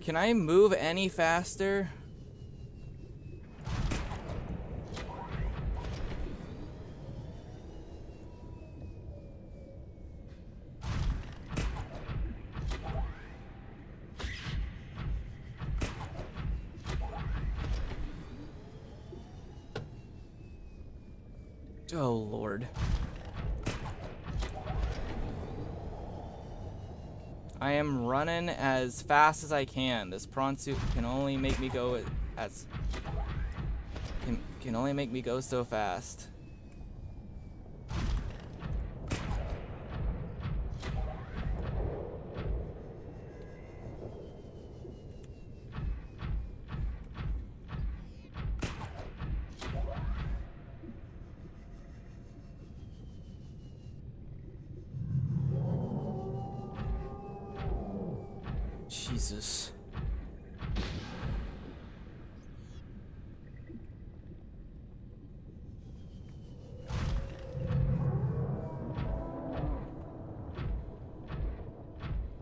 Can I move any faster? Oh, Lord. I am running as fast as I can. This prawn suit can only make me go as... Can only make me go so fast. Jesus.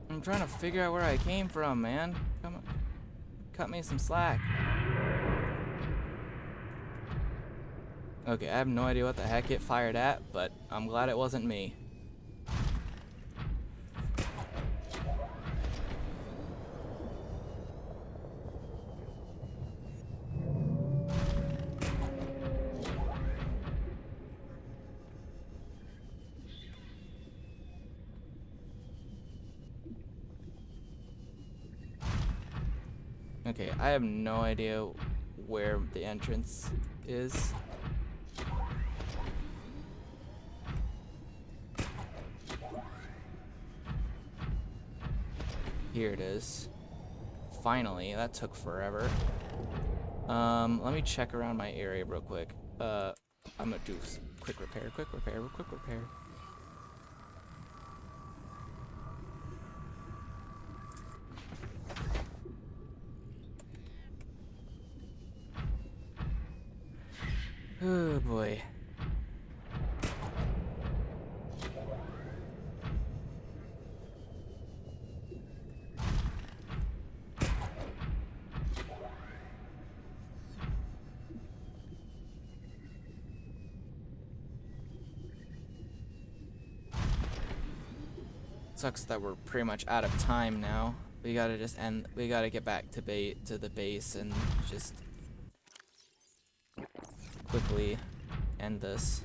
I'm trying to figure out where I came from, man. Come on. Cut me some slack. Okay, I have no idea what the heck it fired at, but I'm glad it wasn't me. Okay, I have no idea where the entrance is. Here it is. Finally, that took forever. Let me check around my area real quick. I'm gonna do quick repair. Oh boy. Sucks that we're pretty much out of time now. We gotta just end. We gotta get back to the base and just quickly end this.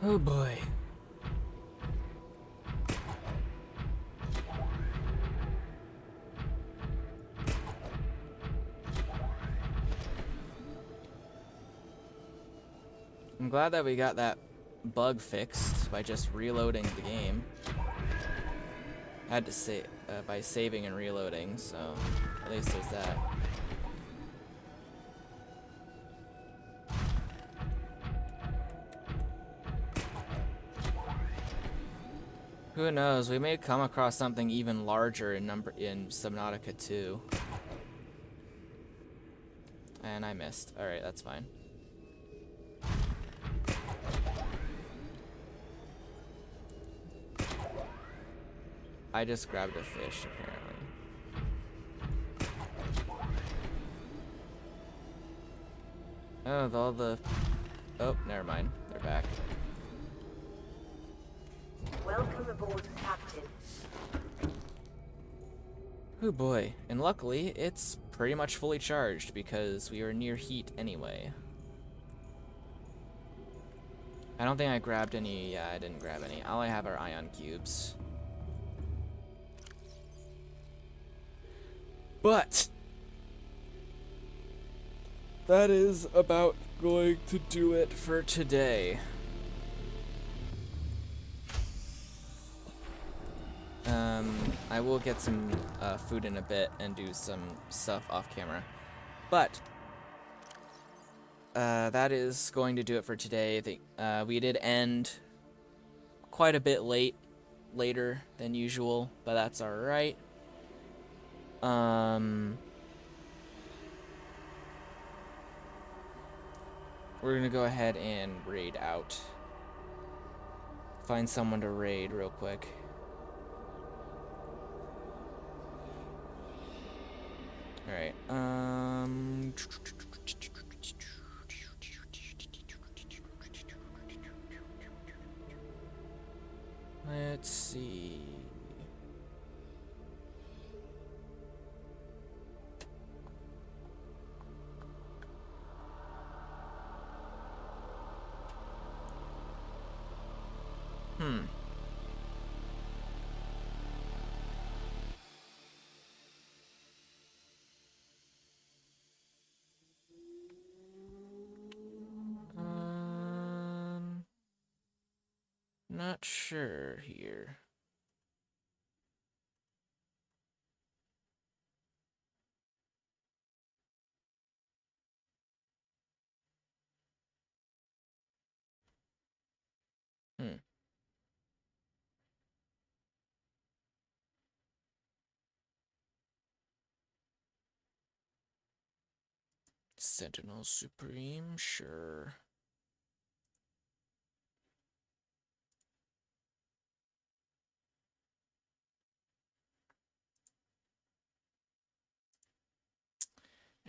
Oh boy. I'm glad that we got that bug fixed by just reloading the game. Had to say by saving and reloading, so at least there's that. Who knows? We may come across something even larger in Subnautica 2. And I missed. All right, that's fine. I just grabbed a fish, apparently. Oh, all the... Oh, never mind. They're back. Welcome aboard, Captain. Oh boy. And luckily, it's pretty much fully charged because we are near heat anyway. I don't think I grabbed any. Yeah, I didn't grab any. All I have are ion cubes. But that is about going to do it for today. I will get some food in a bit and do some stuff off camera. But that is going to do it for today. We did end quite a bit later than usual, but that's all right. We're gonna go ahead and raid out. Find someone to raid real quick. All right. Let's see. Not sure here. Sentinel Supreme, sure.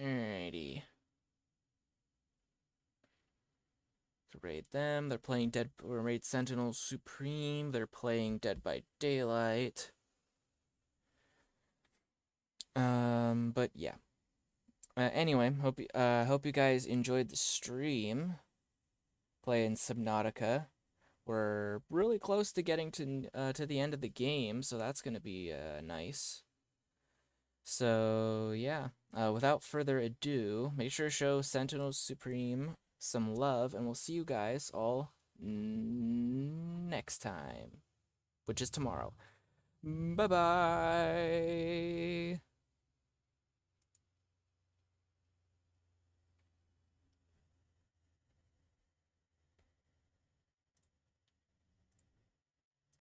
Alrighty. Raid them. They're playing raid Sentinel Supreme. They're playing Dead by Daylight. But yeah. Anyway, hope you guys enjoyed the stream. Playing Subnautica. We're really close to getting to the end of the game, so that's gonna be nice. So yeah, without further ado, make sure to show Sentinel Supreme some love, and we'll see you guys all next time, which is tomorrow. Bye bye.